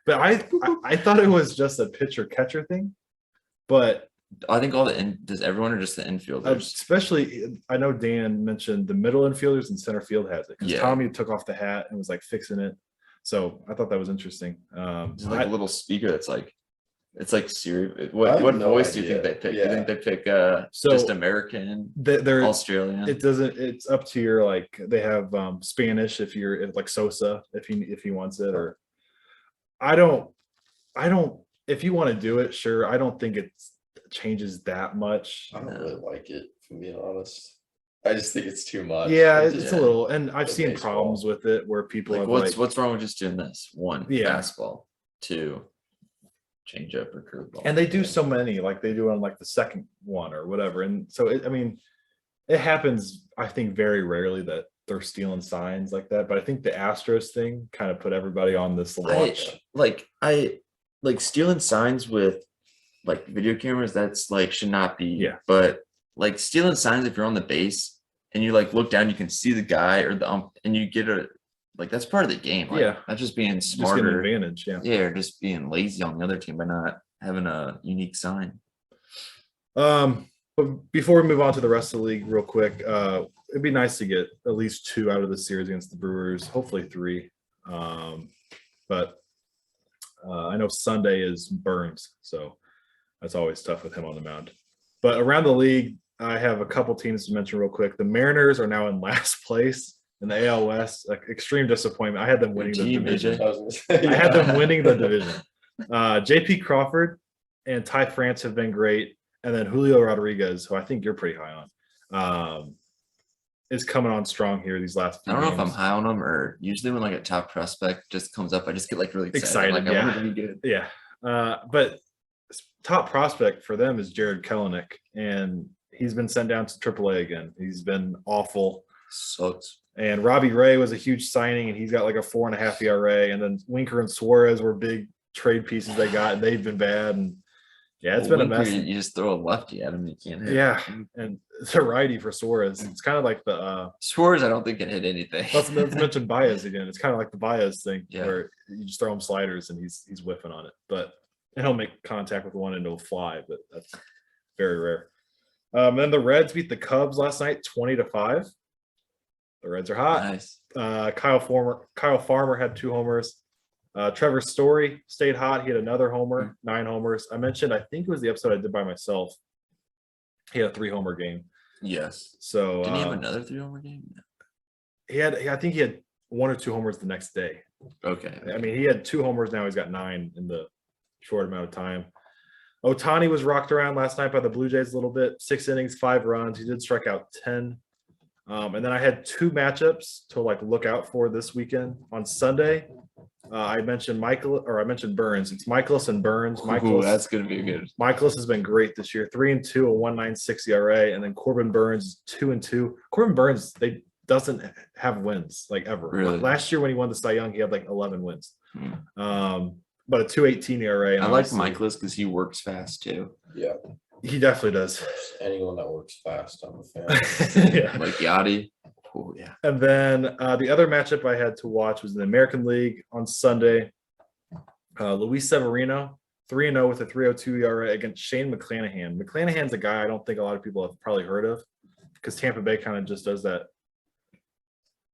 but I thought it was just a pitcher catcher thing. But I think does everyone or just the infielders? especially, I know Dan mentioned the middle infielders and center field has it because Yeah. Tommy took off the hat and was like fixing it. So I thought that was interesting. It's like a little speaker that's like, it's like Siri. I What have no voice do you think idea. they pick? Do Yeah. you think they pick So- just American, they're Australian? it doesn't. It's up to your like. They have Spanish if you're like Sosa if he wants it, or I don't. If you want to do it, sure. I don't think it changes that much. I don't really like it, if I'm being honest. I just think it's too much. Yeah, It's it's just- a little, and I've the seen baseball. problems with it where people Like have what's wrong with just doing this? 1, Yeah. fastball, 2, change up or curveball. and they do so many, like they do on like the second one or whatever, and so it happens. I think very rarely that they're stealing signs like that, but I think the Astros thing kind of put everybody on this watch. I like stealing signs with like video cameras. That's like should not be. Yeah. But like stealing signs if you're on the base and you like look down, you can see the guy or the and you get that's part of the game. Like, Yeah. Not just being Just get an smarter. advantage. Yeah. Yeah, or just being lazy on the other team by not having a unique sign. But before we move on to the rest of the league real quick, it'd be nice to get at least 2 out of the series against the Brewers, hopefully 3. But I know Sunday is Burns, so that's always tough with him on the mound. But around the league, I have a couple teams to mention real quick. The Mariners are now in last place in the AL West. Like, extreme disappointment. I had them winning the team, division. AJ. I was gonna say, I had them yeah. winning the division. JP Crawford and Ty France have been great. And then Julio Rodriguez, who I think you're pretty high on, is coming on strong here these last few I don't know if I'm games. high on them or usually when like a top prospect just comes up, I just get like really Excited, Like, I yeah. want it to be good. Yeah. But top prospect for them is Jared Kellenick, and he's been sent down to AAA again. He's been awful. Sucks. And Robbie Ray was a huge signing, and he's got like a 4.5 ERA. And then Winker and Suarez were big trade pieces they got, and they've been bad. And yeah, it's been Winker, a mess. You just throw a lefty at him, you can't hit. Yeah, and it's a righty for Suarez. It's kind of like the Suarez, I don't think can hit anything. let's mention Baez again. It's kind of like the Baez thing, Yeah. where you just throw him sliders and he's whiffing on it. But and he'll make contact with one and it'll fly, but that's very rare. Then the Reds beat the Cubs last night, 20-5. The Reds are hot. Nice. Kyle Farmer had 2 homers. Trevor Story stayed hot. He had another homer, 9 homers. I mentioned, I think it was the episode I did by myself. He had a 3-homer game. Yes. So Didn't he have another 3-homer game? I think he had 1 or 2 homers the next day. Okay. I mean, he had 2 homers. Now he's got 9 in the short amount of time. Ohtani was rocked around last night by the Blue Jays a little bit. 6 innings, 5 runs. He did strike out 10. And then I had 2 matchups to look out for this weekend. On Sunday, I mentioned Burns. It's Michaelis and Burns. Ooh, that's gonna be good. Michaelis has been great this year. 3-2, a 1.96 ERA, and then Corbin Burns is 2-2. Corbin Burns, doesn't have wins ever. Really? Last year when he won the Cy Young, he had 11 wins. But a 2.18 ERA. And I like Michaelis because he works fast too. Yeah. He definitely does. Anyone that works fast, I'm a fan. Yeah. Like Yachty. Oh yeah. And then the other matchup I had to watch was in the American League on Sunday. Luis Severino, 3-0 with a 3.02 ERA against Shane McClanahan. McClanahan's a guy I don't think a lot of people have probably heard of, because Tampa Bay kind of just does that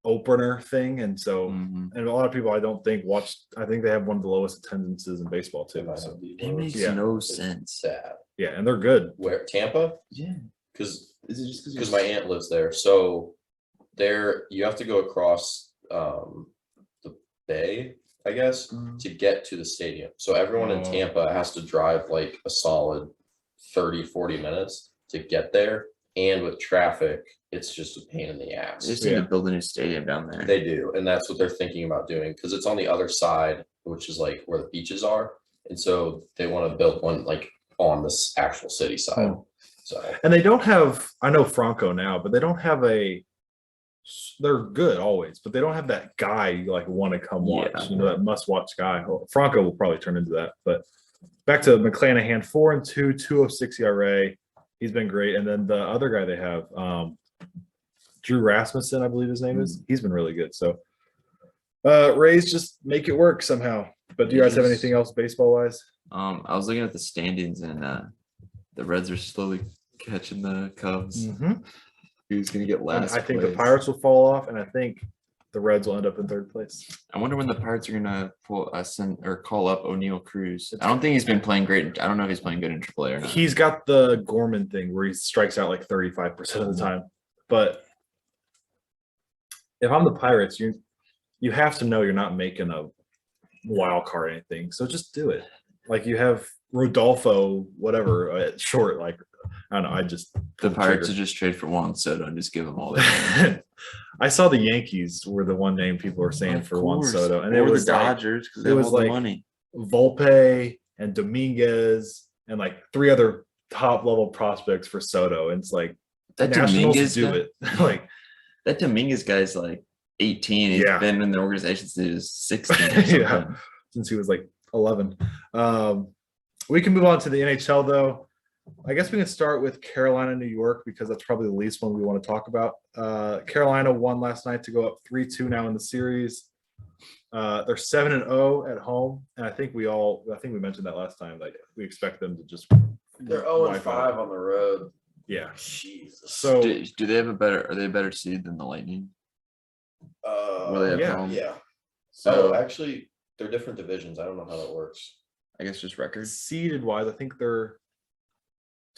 opener thing. And so, and a lot of people I don't think watch. I think they have one of the lowest attendances in baseball too. So, It makes Yeah. no sense. Sad. yeah, and they're good. Where Tampa? Yeah. Because Is it just because my aunt lives there. So there you have to go across the bay, I guess, to get to the stadium. So everyone in Oh. Tampa has to drive a solid 30-40 minutes to get there. And with traffic, it's just a pain in the They ass. just need to build a new stadium down there. They do, and that's what they're thinking about doing, because it's on the other side, which is where the beaches are. And so they want to build one on this actual city side. Oh. So And they don't have. I know Franco now, but they don't have they're good always, but they don't have that guy you want to come watch. Yeah. That must-watch guy. Well, Franco will probably turn into that. But back to McClanahan, 4-2, 2.06 ERA. He's been great. And then the other guy they have, Drew Rasmussen, I believe his name is. He's been really good. So Rays just make it work somehow. But do you guys have anything else baseball-wise? I was looking at the standings, and the Reds are slowly catching the Cubs. Who's gonna get And last? I think place. the Pirates will fall off, and I think the Reds will end up in 3rd place. I wonder when the Pirates are gonna call up O'Neal Cruz. I don't think he's been playing great. I don't know if he's playing good in AAA or not. He's got the Gorman thing where he strikes out 35% of the time. But if I'm the Pirates, you have to know you're not making a wild card or anything. So just do it. You have Rodolfo, whatever, at short. I don't know. The Pirates will just trade for Juan Soto and just give him all their I saw the Yankees were the one name people were saying for Juan Soto, and it or was the Dodgers because they it have was all the money. Volpe and Dominguez and 3 other top level prospects for Soto. And it's That Nationals Dominguez do guy, it. that Dominguez guy's 18. He's Yeah. been in the organization since he was 16 or something. Yeah. Since he was 11. We can move on to the NHL though. I guess we can start with Carolina, New York, because that's probably the least one we want to talk about. Carolina won last night to go up 3-2 now in the series. They're 7-0 at home, and I think we mentioned that last time. We expect them to just. they're 0-5 on the road. Yeah. Jesus. So Do they have are they a better seed than the Lightning? Were they at yeah. home? Yeah. So So actually, they're different divisions. I don't know how that works. I guess just records. seeded wise, I think they're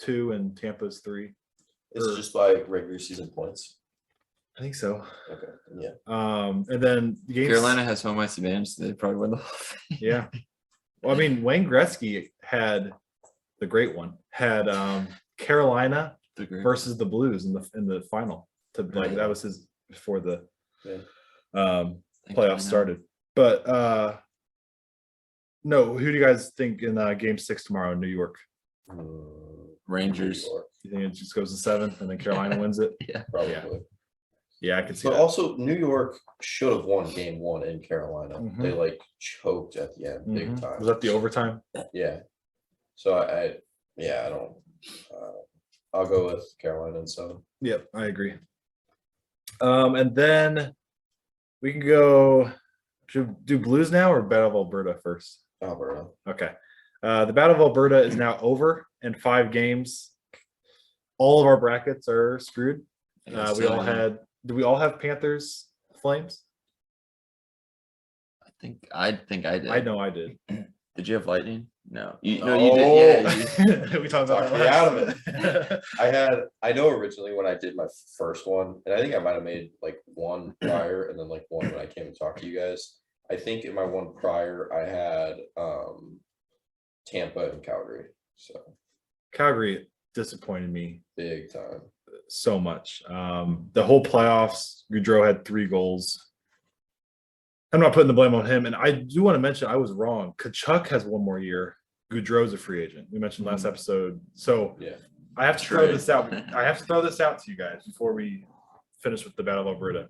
2 and Tampa's 3. It's Or- just by regular season points. I think so. Okay. Yeah. And then the games. Carolina has home ice advantage, so they probably win the whole thing. Yeah. Well, I mean, Wayne Gretzky had the great one. Had Carolina The great. versus the Blues in the final. Right. That was his before the Yeah. Thank you, playoffs started. But No, who do you guys think in Game 6 tomorrow in New York? Rangers. New York, You think it just goes to 7 and then Carolina wins it? Yeah. probably. Yeah, I can see But that. also, New York should have won Game 1 in Carolina. Mhm. They like choked at the end, big Mhm. time. Was that the overtime? Yeah. So I don't. I'll go with Carolina and 7. Yep, I agree. And then we can go. Should we do Blues now or Battle of Alberta first? Alberta. Okay. The Battle of Alberta is now over in 5 games. All of our brackets are screwed. We all had. Do we all have Panthers, Flames? I think I did. I know I did. Did you have Lightning? No. You No. did. Yeah. We talked about Talked that me out of it. I know originally when I did my first one, and I think I might have made like one prior and then like one when I came and talked to you guys. I think in my one prior I had Tampa and Calgary. So Calgary disappointed me big time. so much. The whole playoffs, Gaudreau had 3 goals. I'm not putting the blame on him. And I do want to mention I was wrong. Kachuk has 1 more year. Gaudreau's a free agent. We mentioned last episode. So Yeah. I have to throw this out. I have to throw this out to you guys before we finish with the Battle of Alberta.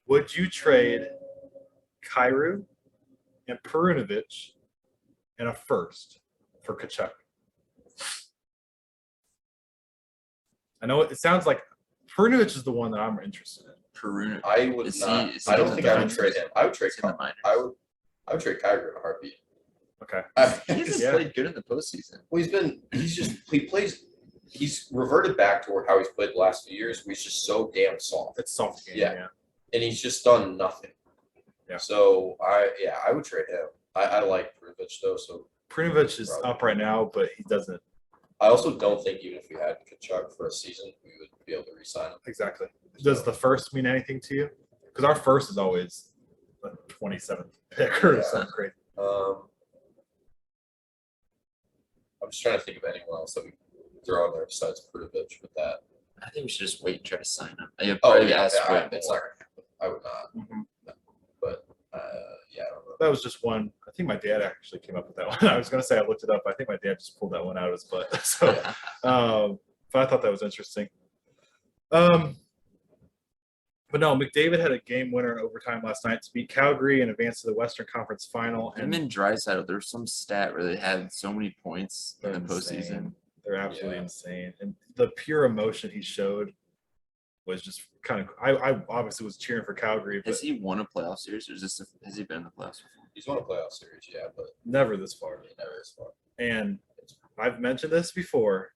Would you trade Kyrou and Perunovic and a first for Kachuk? I know it sounds like Perunovic is the one that I'm interested in. Perunovic. I would Is not. he- is he I don't in think the I would minors? trade him. I would trade. He's in the minors. I would trade Kyrie in a heartbeat. Okay. He hasn't Yeah. played good in the postseason. Well, he's reverted back to how he's played the last few years. Where he's just so damn soft, It's soft game. Yeah. Yeah. and he's just done nothing. Yeah. So I would trade him. I like Perunovic though. So Perunovic is up right now, but he doesn't. I also don't think even if we had Kachuk for a season, we would be able to re-sign him. Exactly. Does the first mean anything to you? Because our first is always a 27th pick or Yeah. something crazy. I'm just trying to think of anyone else that we could throw on there besides Perunovic with that. I think we should just wait and try to sign him. I Oh probably yeah, ask for it it's more. not gonna happen. I would not. Mhm. But yeah, I don't know. That was just one. I think my dad actually came up with that one. I was going to say I looked it up. I think my dad just pulled that one out of his butt. So, but I thought that was interesting. But no, McDavid had a game winner in overtime last night to beat Calgary and advance to the Western Conference Final. Him and Draisaitl, there was some stat where they had so many points in the They're postseason. insane. They're absolutely Yeah. insane. And the pure emotion he showed was just kind of. I obviously was cheering for Calgary, but Has he won a playoff series, or has he been in the playoffs before? He's won a playoff series, yeah, but never this far. he never is far. And I've mentioned this before.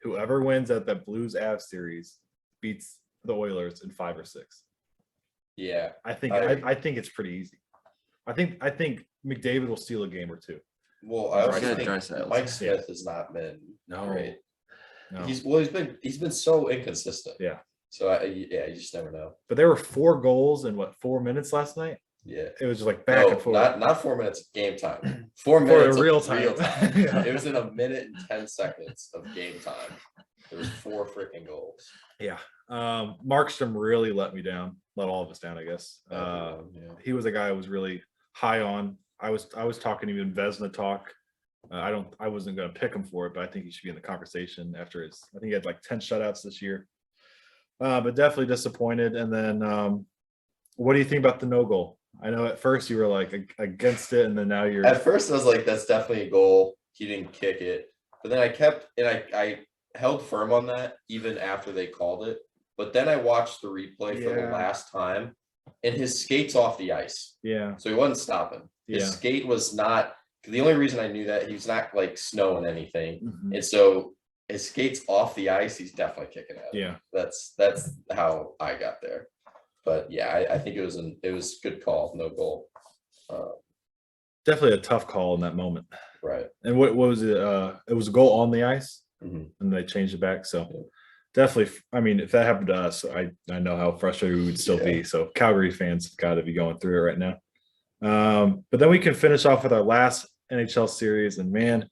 Whoever wins at that Blues Avs series beats the Oilers in 5 or 6. Yeah, I think I I think it's pretty easy. I think McDavid will steal a game or 2. well, I also Draisaitl. think Draisaitl. Mike Smith has not been No. great. No. He's been so inconsistent. Yeah. So you just never know. But there were 4 goals in 4 minutes last night. Yeah. It was just like back and forth. Not 4 minutes of game time. 4 For minutes of real time. Yeah. It was in 1 minute and 10 seconds of game time. There was 4 freaking goals. Yeah. Markstrom really let me down. Let all of us down, I guess. Yeah. He was a guy I was really high on. I was talking to even Vezina talk. I wasn't going to pick him for it, but I think he should be in the conversation after his. I think he had like 10 shutouts this year. But definitely disappointed. And then, what do you think about the no goal? I know at first you were like against it, and then now you're. At first, I was like, "That's definitely a goal." He didn't kick it, but then I held firm on that even after they called it. But then I watched the replay for the Yeah. last time, and his skate's off the ice, Yeah. so he wasn't stopping. His Yeah. skate was not. The only reason I knew that he was not like snowing anything, Mhm. and so his skate's off the ice. He's definitely kicking it. Yeah. That's how I got there. But yeah, I think it was a good call, no goal. Definitely a tough call in that moment. Right. And what was it? It was a goal on the ice, Mhm. and they changed it back. So Yeah. definitely, I mean, if that happened to us, I know how frustrated we would still be. So Calgary fans have got to be going through it right now. But then we can finish off with our last NHL series, and man,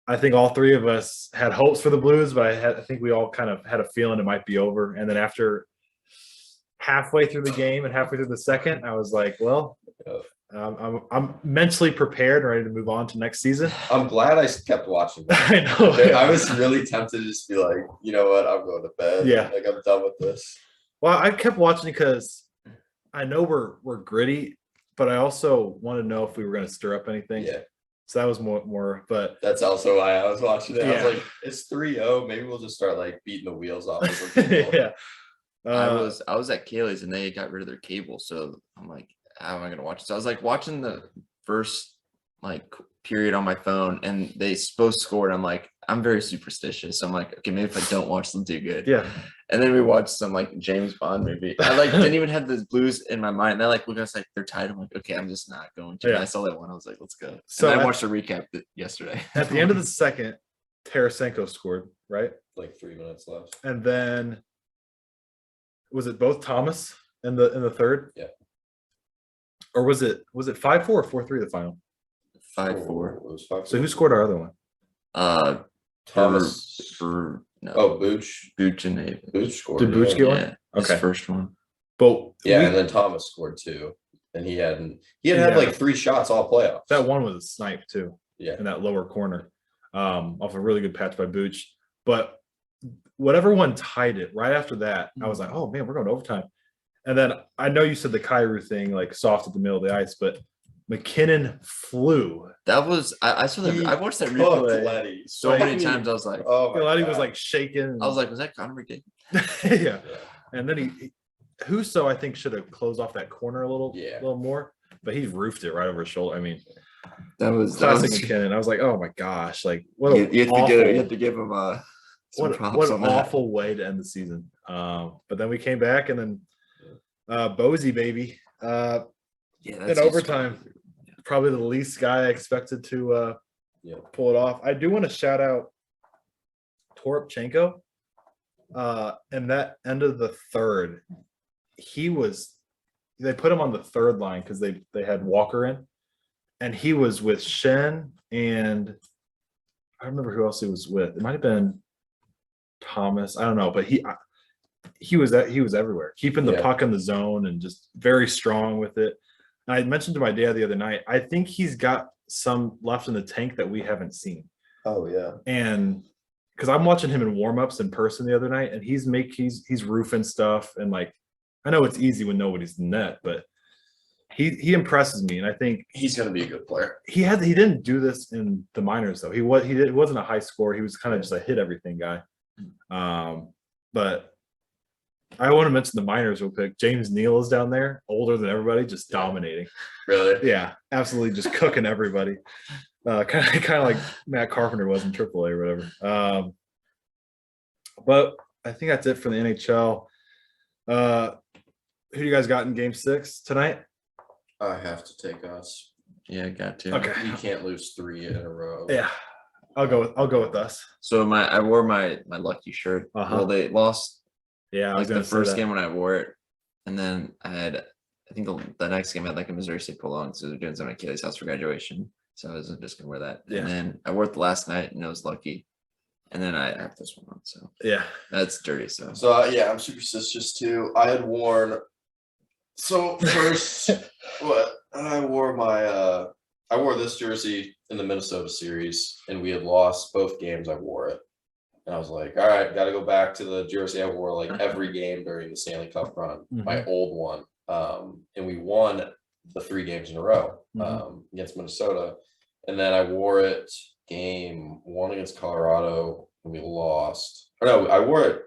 I think all 3 of us had hopes for the Blues, but I think we all kind of had a feeling it might be over. And then after halfway through the game and halfway through the second, I was like, well, I'm mentally prepared, ready to move on to next season. I'm glad I kept watching that. I know. I was really tempted to just be like, you know what, I'm going to bed. Yeah. Like I'm done with this. Well, I kept watching because I know we're gritty, but I also wanted to know if we were going to stir up anything. Yeah. So that was more, but that's also why I was watching it. Yeah. I was like, it's 3-0. Maybe we'll just start like beating the wheels off of some people. yeah. I was at Kaylee's and they got rid of their cable, so I'm like, how am I gonna watch it? So I was like watching the first like period on my phone, and they both scored. I'm like, I'm very superstitious. So I'm like, okay, maybe if I don't watch them do good. Yeah. And then we watched some like James Bond movie. I like didn't even have the Blues in my mind. They're like, look at us like they're tied. I'm like, okay, I'm just not going to. Yeah. And I saw that one. I was like, let's go. So and I watched a recap yesterday. At the end of the second, Tarasenko scored, right? Like 3 minutes left. And then was it both Thomas in the third? Yeah. Or was it 5-4 or 4-3 the final? 5-4. It was 5-4. So who scored our other one? Thomas. No. Oh, Booch. Booch and Nate. Booch scored. Did Booch get one? Yeah. Okay. His first one. But and then Thomas scored 2. And he had like 3 shots all playoffs. that one was a snipe too. Yeah. In that lower corner. Off a really good patch by Booch. But whatever one tied it, right after that, I was like, oh man, we're going to overtime. And then I know you said the Kyrou thing, like soft at the middle of the ice, but McKinnon flew. That was I saw that. I watched that Cooked replay Letty. so many times. I was like, Oh my Letty God. was like shaking. I was like, was that Connor McDavid? yeah. Yeah. And then he Husso, I think, should have closed off that corner a little more, but he roofed it right over his shoulder. I mean, That was classic McKinnon. I was like, oh my gosh, like what a you have to give him some what props an on that. awful way to end the season. But then we came back and then Bozy, baby. Yeah, In overtime, probably the least guy I expected to pull it off. I do want to shout out Toropchenko. And that end of the third, they put him on the third line because they had Walker in, and he was with Shen, and I don't remember who else he was with. It might have been Thomas. I don't know, but he was everywhere, keeping the puck in the zone and just very strong with it. And I mentioned to my dad the other night, I think he's got some left in the tank that we haven't seen. Oh yeah. And because I'm watching him in warmups in person the other night, and he's roofing stuff, and like I know it's easy when nobody's in net, but he impresses me, and I think He's gonna be a good player. he he didn't do this in the minors though. He wasn't a high scorer. He was kind of just a hit everything guy. But I want to mention the minors real quick. James Neal is down there, older than everybody, just dominating. Really? Yeah, absolutely, just cooking everybody. Kind of like Matt Carpenter was in AAA or whatever. But I think that's it for the NHL. Who do you guys got in Game 6 tonight? I have to take us. Yeah, got to. Okay. We can't lose 3 in a row. Yeah, I'll go with us. So I wore my lucky shirt. Uh-huh. Well, they lost Yeah, I was like gonna the first say that. game when I wore it, and then I think the next game I had like a Missouri State pull-on, so they're doing something at Kaylee's house for graduation. So I was just gonna wear that. Yeah. And then I wore it the last night, and I was lucky. And then I have this one on, so Yeah, that's dirty. So I'm superstitious too. I had worn. So first, I wore this jersey in the Minnesota series, and we had lost both games. I wore it, and I was like, all right, got to go back to the jersey I wore like every game during the Stanley Cup run, my old one. And we won the 3 games in a row against Minnesota, and then I wore it game 1 against Colorado, and we lost. Or no, I wore it.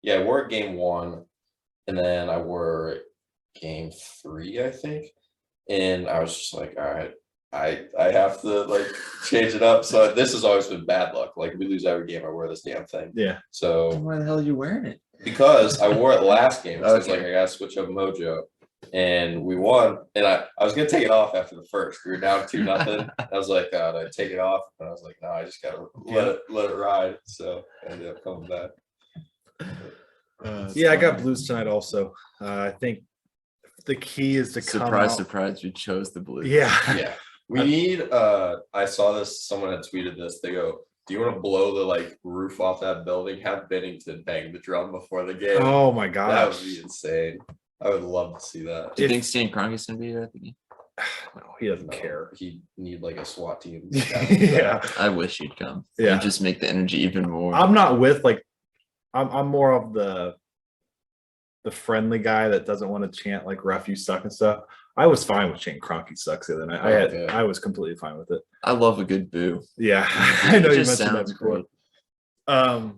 Yeah, I wore it game 1, and then I wore it game 3, I think. And I was just like, all right, I have to like change it up. So this has always been bad luck. Like we lose every game, I wear this damn thing. yeah. So why the hell are you wearing it? because I wore it last game, so I was Okay. like, I gotta switch up mojo. And we won. And I was gonna take it off after the first. We were down 2-0. I was like, God, I take it off. And I was like, no, I just gotta let it ride. So I ended up coming back. Yeah, I got Blues tonight also. I think the key is to come Surprise, out. surprise! We chose the Blues. Yeah, Yeah. We need I saw this, someone had tweeted this. They go, do you want to blow the like roof off that building? Have Bennington bang the drum before the game. Oh my That gosh. would be insane. I would love to see that. Do you think Stan Kroenke's gonna be there? No, he doesn't No, care. He'd need like a SWAT team. Yeah. I wish he'd come. Yeah. It'd just make the energy even more. I'm not with like I'm more of the friendly guy that doesn't want to chant like ref you suck and stuff. I was fine with chanting Cronky sucks the other night. I was completely fine with it. I love a good boo. Yeah. I know It you just mentioned that sounds before. great.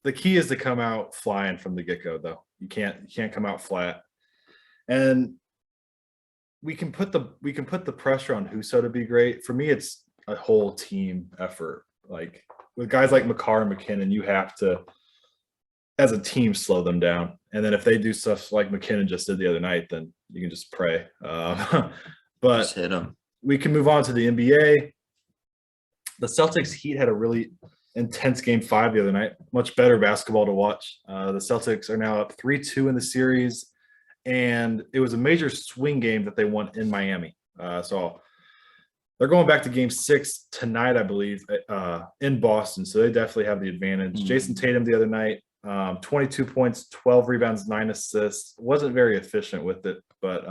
The key is to come out flying from the get-go though. You can't come out flat. And we can put the pressure on Husso to be great. For me, it's a whole team effort. Like with guys like McCarr and McKinnon, you have to, as a team, slow them down. And then if they do stuff like McKinnon just did the other night, then you can just pray. But Just hit him. we can move on to the NBA. The Celtics Heat had a really intense game 5 the other night. Much better basketball to watch. The Celtics are now up 3-2 in the series, and it was a major swing game that they won in Miami. So they're going back to game 6 tonight, I believe, in Boston. So they definitely have the advantage. Mm-hmm. Jason Tatum the other night, 22 points, 12 rebounds, 9 assists. Wasn't very efficient with it, but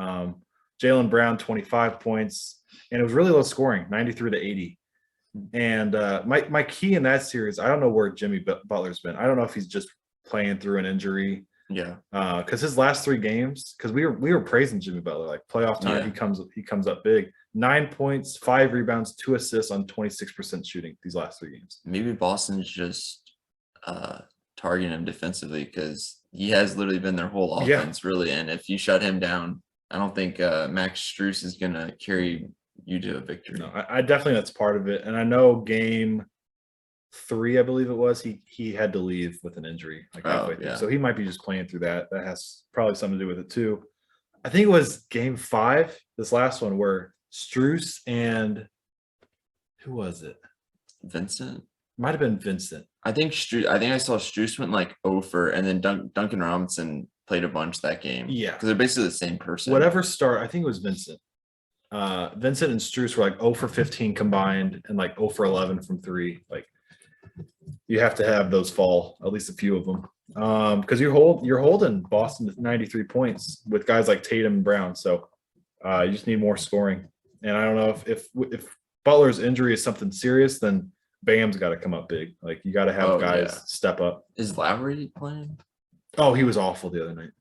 Jaylen Brown, 25 points, and it was really low scoring, 93-80. And my key in that series, I don't know where Jimmy Butler's been. I don't know if he's just playing through an injury. Yeah. Because his last 3 games, because we were praising Jimmy Butler, like playoff time, Yeah. he comes up big. 9 points, 5 rebounds, 2 assists on 26% shooting these last 3 games. Maybe Boston's just targeting him defensively because he has literally been their whole offense, really. And if you shut him down, I don't think Max Strus is going to carry you to a victory. No, I definitely, that's part of it. And I know game 3, I believe it was, he had to leave with an injury like halfway through. So he might be just playing through that. That has probably something to do with it too. I think it was game 5, this last one, where Strus and who was it? Vincent? Might have been Vincent. I think I saw Strus went like 0 and then Duncan Robinson played a bunch that game. Yeah. Because they're basically the same person. Whatever start, I think it was Vincent. Vincent and Strus were like 0 for 15 combined and like 0 for 11 from 3. Like you have to have those fall, at least a few of them. Because you're holding Boston to 93 points with guys like Tatum and Brown. So you just need more scoring. And I don't know if Butler's injury is something serious, then Bam's got to come up big. Like you got to have guys step up. Is Lowry playing? Oh, he was awful the other night.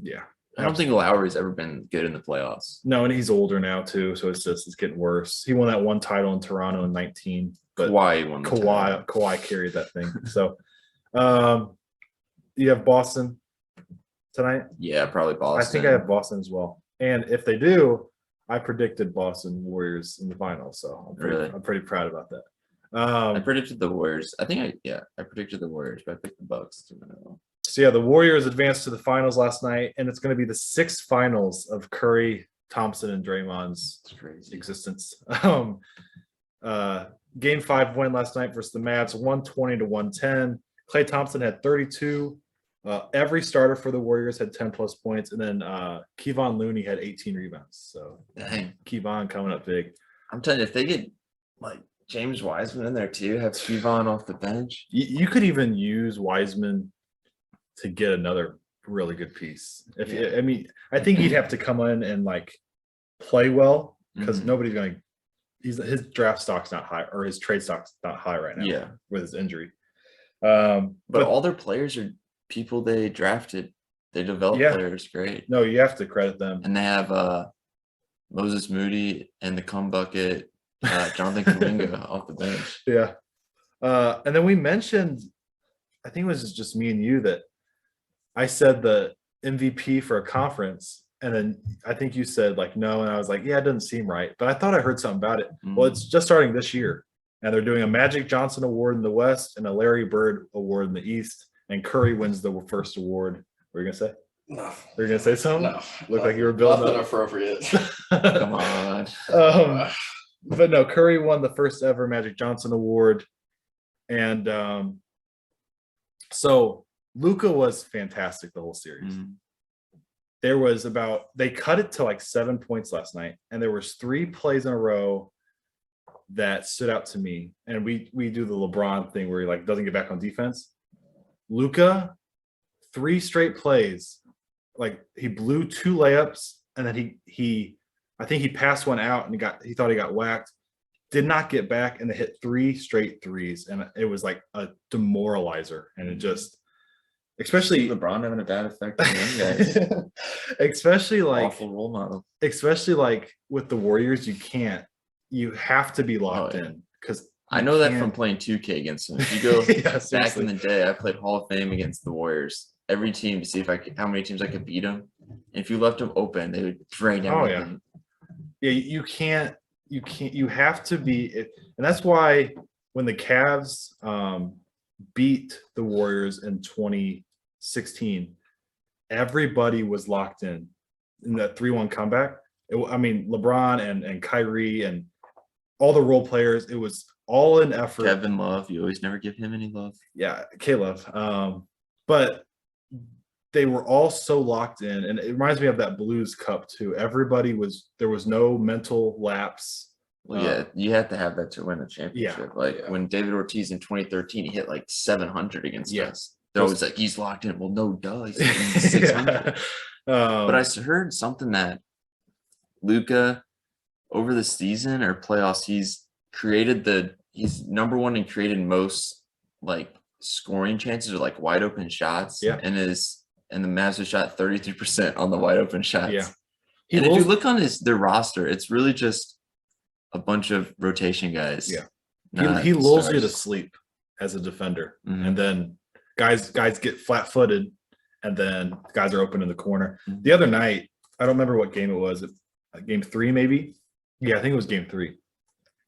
Yeah. I don't think Lowry's ever been good in the playoffs. No, and he's older now too, so it's getting worse. He won that one title in Toronto in 19, but Kawhi won. Kawhi carried that thing. So, you have Boston tonight? Yeah, probably Boston. I think I have Boston as well. And if they do, I predicted Boston Warriors in the finals, so I'm pretty proud about that. I predicted the Warriors. I predicted the Warriors, but I picked the Bucks. So yeah, the Warriors advanced to the finals last night, and it's going to be the 6th finals of Curry, Thompson, and Draymond's existence. Game 5 win last night versus the Mavs, 120-110. Klay Thompson had 32. Every starter for the Warriors had 10 plus points, and then Kevon Looney had 18 rebounds. So dang, Kevon coming up big. I'm telling you, if they get like James Wiseman in there too, have Kevon off the bench. You could even use Wiseman to get another really good piece. I think he'd have to come in and like play well because nobody's going to. His draft stock's not high, or his trade stock's not high right now. Yeah, with his injury. But all their players are people they drafted. They developed players great. No, you have to credit them. And they have Moses Moody and the cum bucket, Jonathan Kuminga off the bench. Yeah. And then we mentioned, I think it was just me and you, that I said the MVP for a conference, and then I think you said like no, and I was like, yeah, it doesn't seem right. But I thought I heard something about it. Well, it's just starting this year, and they're doing a Magic Johnson Award in the West and a Larry Bird Award in the East, and Curry wins the first award. What are you gonna say? No. You're gonna say something? No. Look like you were building nothing up. appropriate. Come on. But no, Curry won the first ever Magic Johnson Award, and so Luka was fantastic the whole series. There was they cut it to like 7 points last night, and there was 3 plays in a row that stood out to me. And we do the LeBron thing where he like doesn't get back on defense. Luka, 3 straight plays, like he blew 2 layups, and then he I think he passed one out and he thought he got whacked. Did not get back, and they hit 3 straight threes, and it was like a demoralizer. And it just, especially LeBron having a bad effect on young guys. especially like Awful role model. Especially like with the Warriors, you have to be locked in because I know that from playing 2K against them. If you go back in the day, I played Hall of Fame against the Warriors. Every team to see how many teams I could beat them. And if you left them open, they would drain everything. Yeah, you have to be, and that's why when the Cavs beat the Warriors in 2016, everybody was locked in that 3-1 comeback. LeBron and Kyrie and all the role players, it was all in effort. Kevin Love, you always never give him any love. Yeah, K-Love. But they were all so locked in, and it reminds me of that Blues Cup too. There was no mental lapse. Well, yeah, you had to have that to win a championship. When David Ortiz in 2013, he hit like 700 against us. They're always like, he's locked in. Well, no, duh. He's hitting 600. But I heard something that Luka, over the season or playoffs, he's number one and created most like scoring chances or like wide open shots. Yeah. And the Mavs have shot 33% on the wide open shots. Yeah. And if you look on their roster, it's really just a bunch of rotation guys. Yeah. He lulls you to sleep as a defender. Mm-hmm. And then guys get flat-footed, and then guys are open in the corner. Mm-hmm. The other night, I don't remember what game it was. Game 3 maybe? Yeah, I think it was game 3.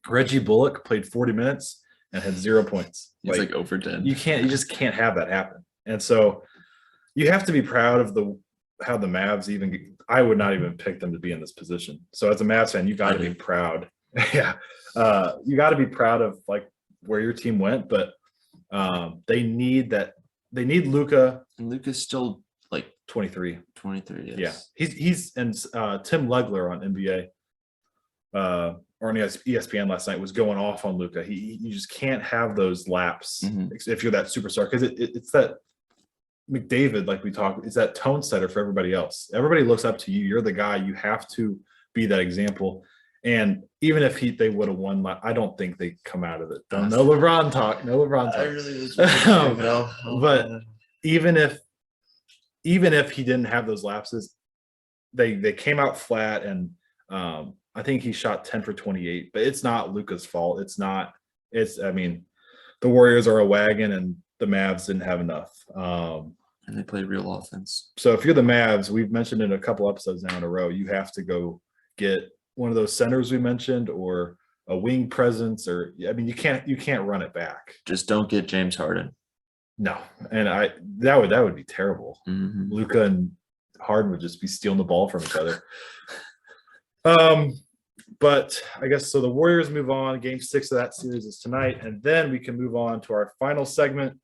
Reggie Bullock played 40 minutes and had 0 points. He's like over 10. You just can't have that happen. And so you have to be proud of how the Mavs I would not even pick them to be in this position. So as a Mavs fan, you got to be proud. Yeah. You got to be proud of like where your team went, but they need Luka. And Luka's still like 23. 23, yes. Yeah. He's and Tim Legler on NBA or on ESPN last night was going off on Luka. You just can't have those laps if you're that superstar, because it's that McDavid, like we talked, it's that tone setter for everybody else. Everybody looks up to you. You're the guy. You have to be that example. And even if they would have won, I don't think they come out of it. No LeBron talk. No LeBron talk. I really was but even if he didn't have those lapses, they came out flat, and I think he shot 10 for 28. But it's not Luka's fault. The Warriors are a wagon, and the Mavs didn't have enough. And they play real offense. So if you're the Mavs, we've mentioned in a couple episodes now in a row, you have to go get one of those centers we mentioned, or a wing presence, or you can't run it back. Just don't get James Harden. No, and that would be terrible. Mm-hmm. Luka and Harden would just be stealing the ball from each other. But I guess so. The Warriors move on. Game 6 of that series is tonight, and then we can move on to our final segment.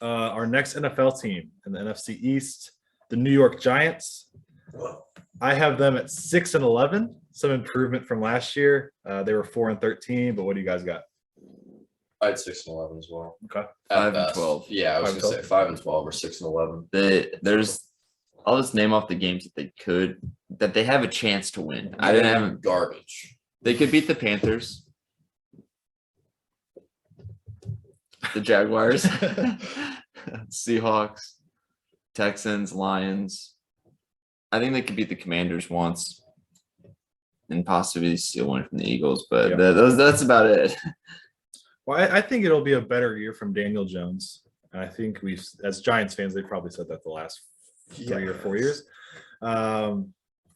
Our next NFL team in the NFC East, the New York Giants. I have them at 6-11, some improvement from last year. They were 4-13, but what do you guys got? I had 6-11 as well. Okay. 5-12. Yeah, I was going to say 5-12 or 6-11. I'll just name off the games that they have a chance to win. I didn't have garbage. They could beat the Panthers, the Jaguars, Seahawks, Texans, Lions. I think they could beat the Commanders once and possibly steal one from the Eagles, but that's about it. Well, I think it'll be a better year from Daniel Jones. And I think as Giants fans, they probably said that the last 3 or 4 years. And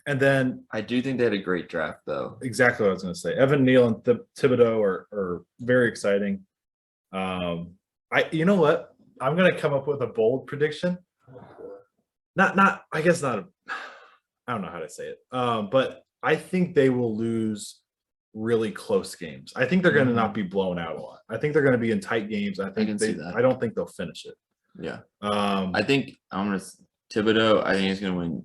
then I do think they had a great draft, though. Exactly what I was going to say. Evan Neal and Thibodeau are very exciting. You know what? I'm going to come up with a bold prediction. I don't know how to say it. But I think they will lose really close games. I think they're going to not be blown out a lot. I think they're going to be in tight games. I can see that. I don't think they'll finish it. Yeah. I think Thibodeau, I think he's going to win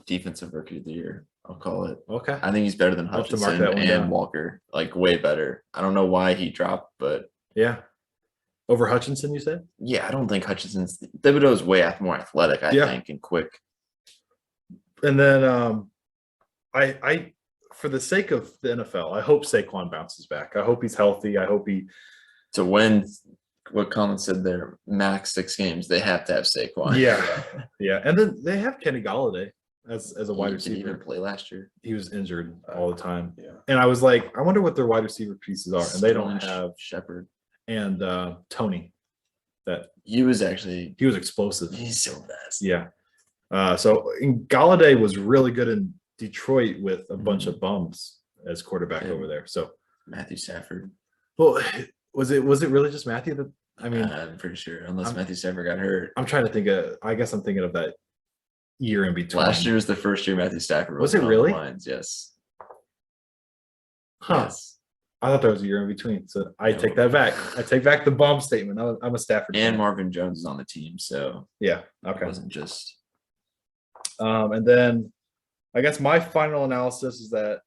Defensive Rookie of the Year. I'll call it. Okay. I think he's better than Hutchinson and Walker. Like, way better. I don't know why he dropped, but yeah. Over Hutchinson, you said? Yeah, I don't think Thibodeau is way more athletic, I think, and quick. And then I for the sake of the NFL, I hope Saquon bounces back. I hope he's healthy. I hope he To win what Colin said there, max 6 games, they have to have Saquon. Yeah. And then they have Kenny Galladay as a wide He didn't even receiver. play last year. He was injured all the time. Yeah. And I was like, I wonder what their wide receiver pieces are. And they don't have Shepard. and Tony. That He was explosive. He's so fast. Yeah. So Galladay was really good in Detroit with a bunch of bums as quarterback over there. So Matthew Stafford. well, was it really just Matthew that I'm pretty sure, unless Matthew Stafford got hurt. I'm trying to think of I guess I'm thinking of that year in between. Last year was the first year Matthew Stafford Was it on really? the lines. Yes. Huh. Yes. I thought there was a year in between. So I No. take that back. I take back the bomb statement. I'm a Stafford And fan. Marvin Jones is on the team, so Yeah. it Okay. wasn't just And then I guess my final analysis is that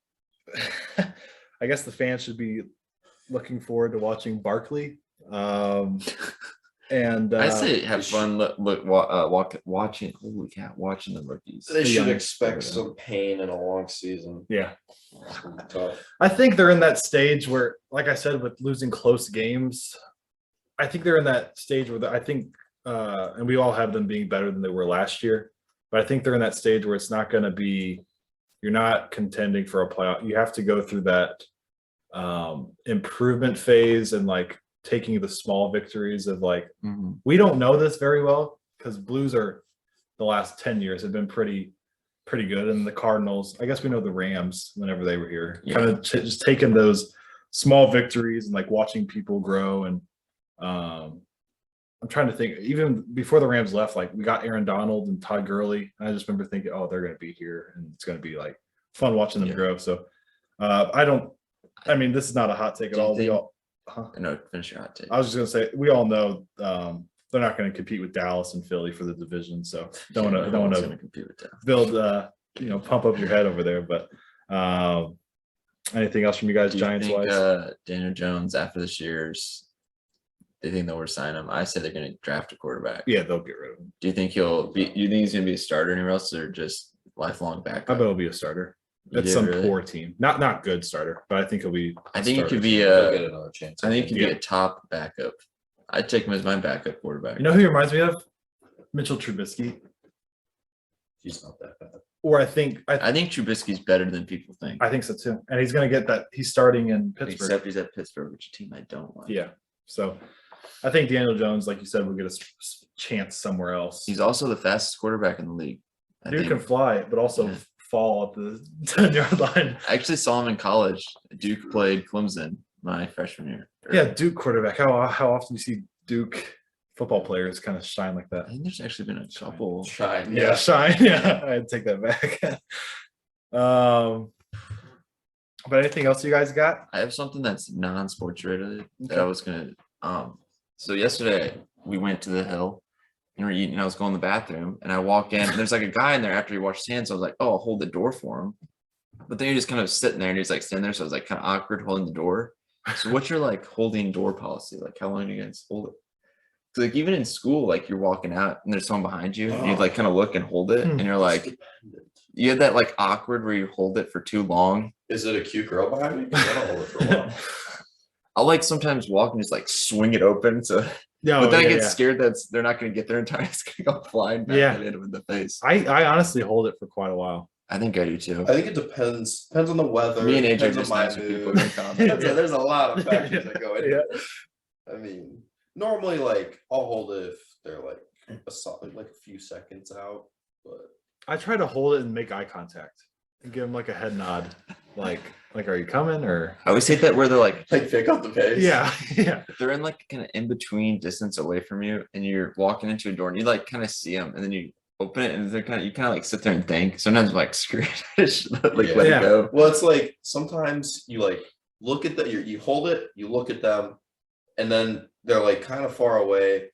I guess the fans should be looking forward to watching Barkley. And I say have fun watching. Holy cow, watching the rookies. They should young- expect some pain in a long season. yeah, It's gonna be tough. I think they're in that stage where, like I said, with losing close games, I think they're in that stage where I think, and we all have them being better than they were last year, but I think they're in that stage where it's not going to be, you're not contending for a playoff. You have to go through that improvement phase and like taking the small victories of like, we don't know this very well because Blues are the last 10 years have been pretty good. And the Cardinals, I guess we know the Rams whenever they were here, kind of just taking those small victories and like watching people grow. And I'm trying to think, even before the Rams left, like we got Aaron Donald and Todd Gurley. And I just remember thinking, oh, they're going to be here and it's going to be like fun watching them grow. So this is not a hot take at all. No, finish your hot take. I was just going to say, we all know they're not going to compete with Dallas and Philly for the division. So don't want to compete with that. build, pump up your head over there. But anything else from you guys, Giants wise? Daniel Jones after this year's, they think they'll resign him. I said they're going to draft a quarterback. Yeah, they'll get rid of him. Do you think he'll be? You think he's going to be a starter anywhere else, or just lifelong backup? I bet he'll be a starter. That's some poor team. Not good starter, but I think he'll be. I think it could be They'll get another chance. I think he could be a top backup. I'd take him as my backup quarterback. You know who he reminds me of? Mitchell Trubisky. He's not that bad. Or I think Trubisky's better than people think. I think so too. And he's going to get that. He's starting in Pittsburgh. Except he's at Pittsburgh, which a team I don't like. Yeah. So I think Daniel Jones, like you said, will get a chance somewhere else. He's also the fastest quarterback in the league. Dude can fly, but also fall at the 10-yard line. I actually saw him in college. Duke played Clemson my freshman year. Yeah, Duke quarterback. How often do you see Duke football players kind of shine like that? I think there's actually been a couple. Shine. Yeah, shine. Yeah, I'd take that back. But anything else you guys got? I have something that's non-sports related that I was gonna. So yesterday we went to the hill and we're eating. I was going to the bathroom and I walk in and there's like a guy in there after he washed his hands. So I was like, oh, I'll hold the door for him. But then you're just kind of sitting there and he's like standing there. So I was like kind of awkward holding the door. So what's your like holding door policy? Like how long do you guys hold it? Cause like even in school, like you're walking out and there's someone behind you and you like kind of look and hold it and you're like, you have that like awkward where you hold it for too long. Is it a cute girl behind me? 'Cause I don't hold it for long. I'll like sometimes walk and just like swing it open. So No, but then I get scared that they're not going to get there in time. It's going to go flying back and hit him in the face. I honestly hold it for quite a while. I think I do too. I think it depends on the weather. Me and AJ depends just on my nice when people mood. make comments. So there's a lot of factors that go into Yeah. it. I mean, normally like I'll hold it if they're like a solid like a few seconds out, but I try to hold it and make eye contact and give him like a head nod, like are you coming or? I always hate that where they're like pick up the pace. Yeah. if they're in like kind of in between distance away from you and you're walking into a door and you like kind of see them and then you open it and they're you kind of like sit there and think. Sometimes I'm like screw it, just let it go. Well, it's like sometimes you like look at that you hold it, you look at them, and then they're like kind of far away,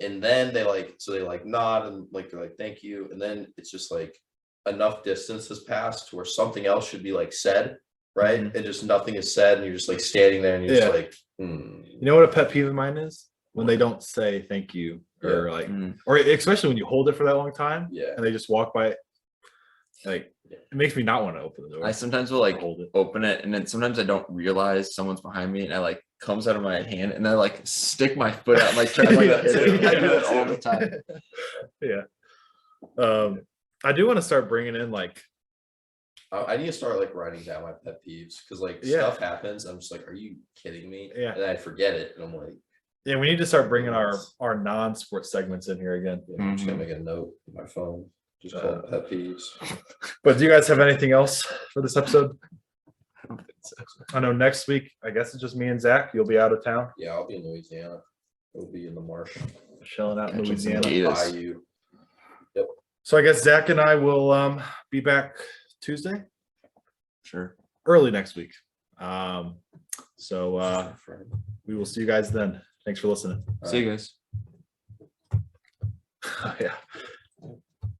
and then they nod and like they're like thank you, and then it's just like enough distance has passed to where something else should be like said, right? And just nothing is said, and you're just like standing there and you're just like, You know what a pet peeve of mine is? When they don't say thank you or or especially when you hold it for that long time, and they just walk by. Like it makes me not want to open the door. I sometimes will like hold it. open it, and then sometimes I don't realize someone's behind me, and I like comes out of my hand, and I like stick my foot out, like try to like, hit it. I do that all the time. Yeah. I do want to start bringing in like. I need to start like writing down my pet peeves because like stuff happens. I'm just like, are you kidding me? Yeah. And I forget it, and I'm like, yeah, we need to start bringing our non-sports segments in here again. yeah, I'm just gonna make a note on my phone. Just call it pet peeves. But do you guys have anything else for this episode? I know next week, I guess it's just me and Zach. You'll be out of town. Yeah, I'll be in Louisiana. We'll be in the marsh. Chilling out in Catching some Louisiana. gators. Bayou. So I guess Zach and I will be back Tuesday, Sure. early next week. So we will see you guys then. Thanks for listening. See you guys. Yeah.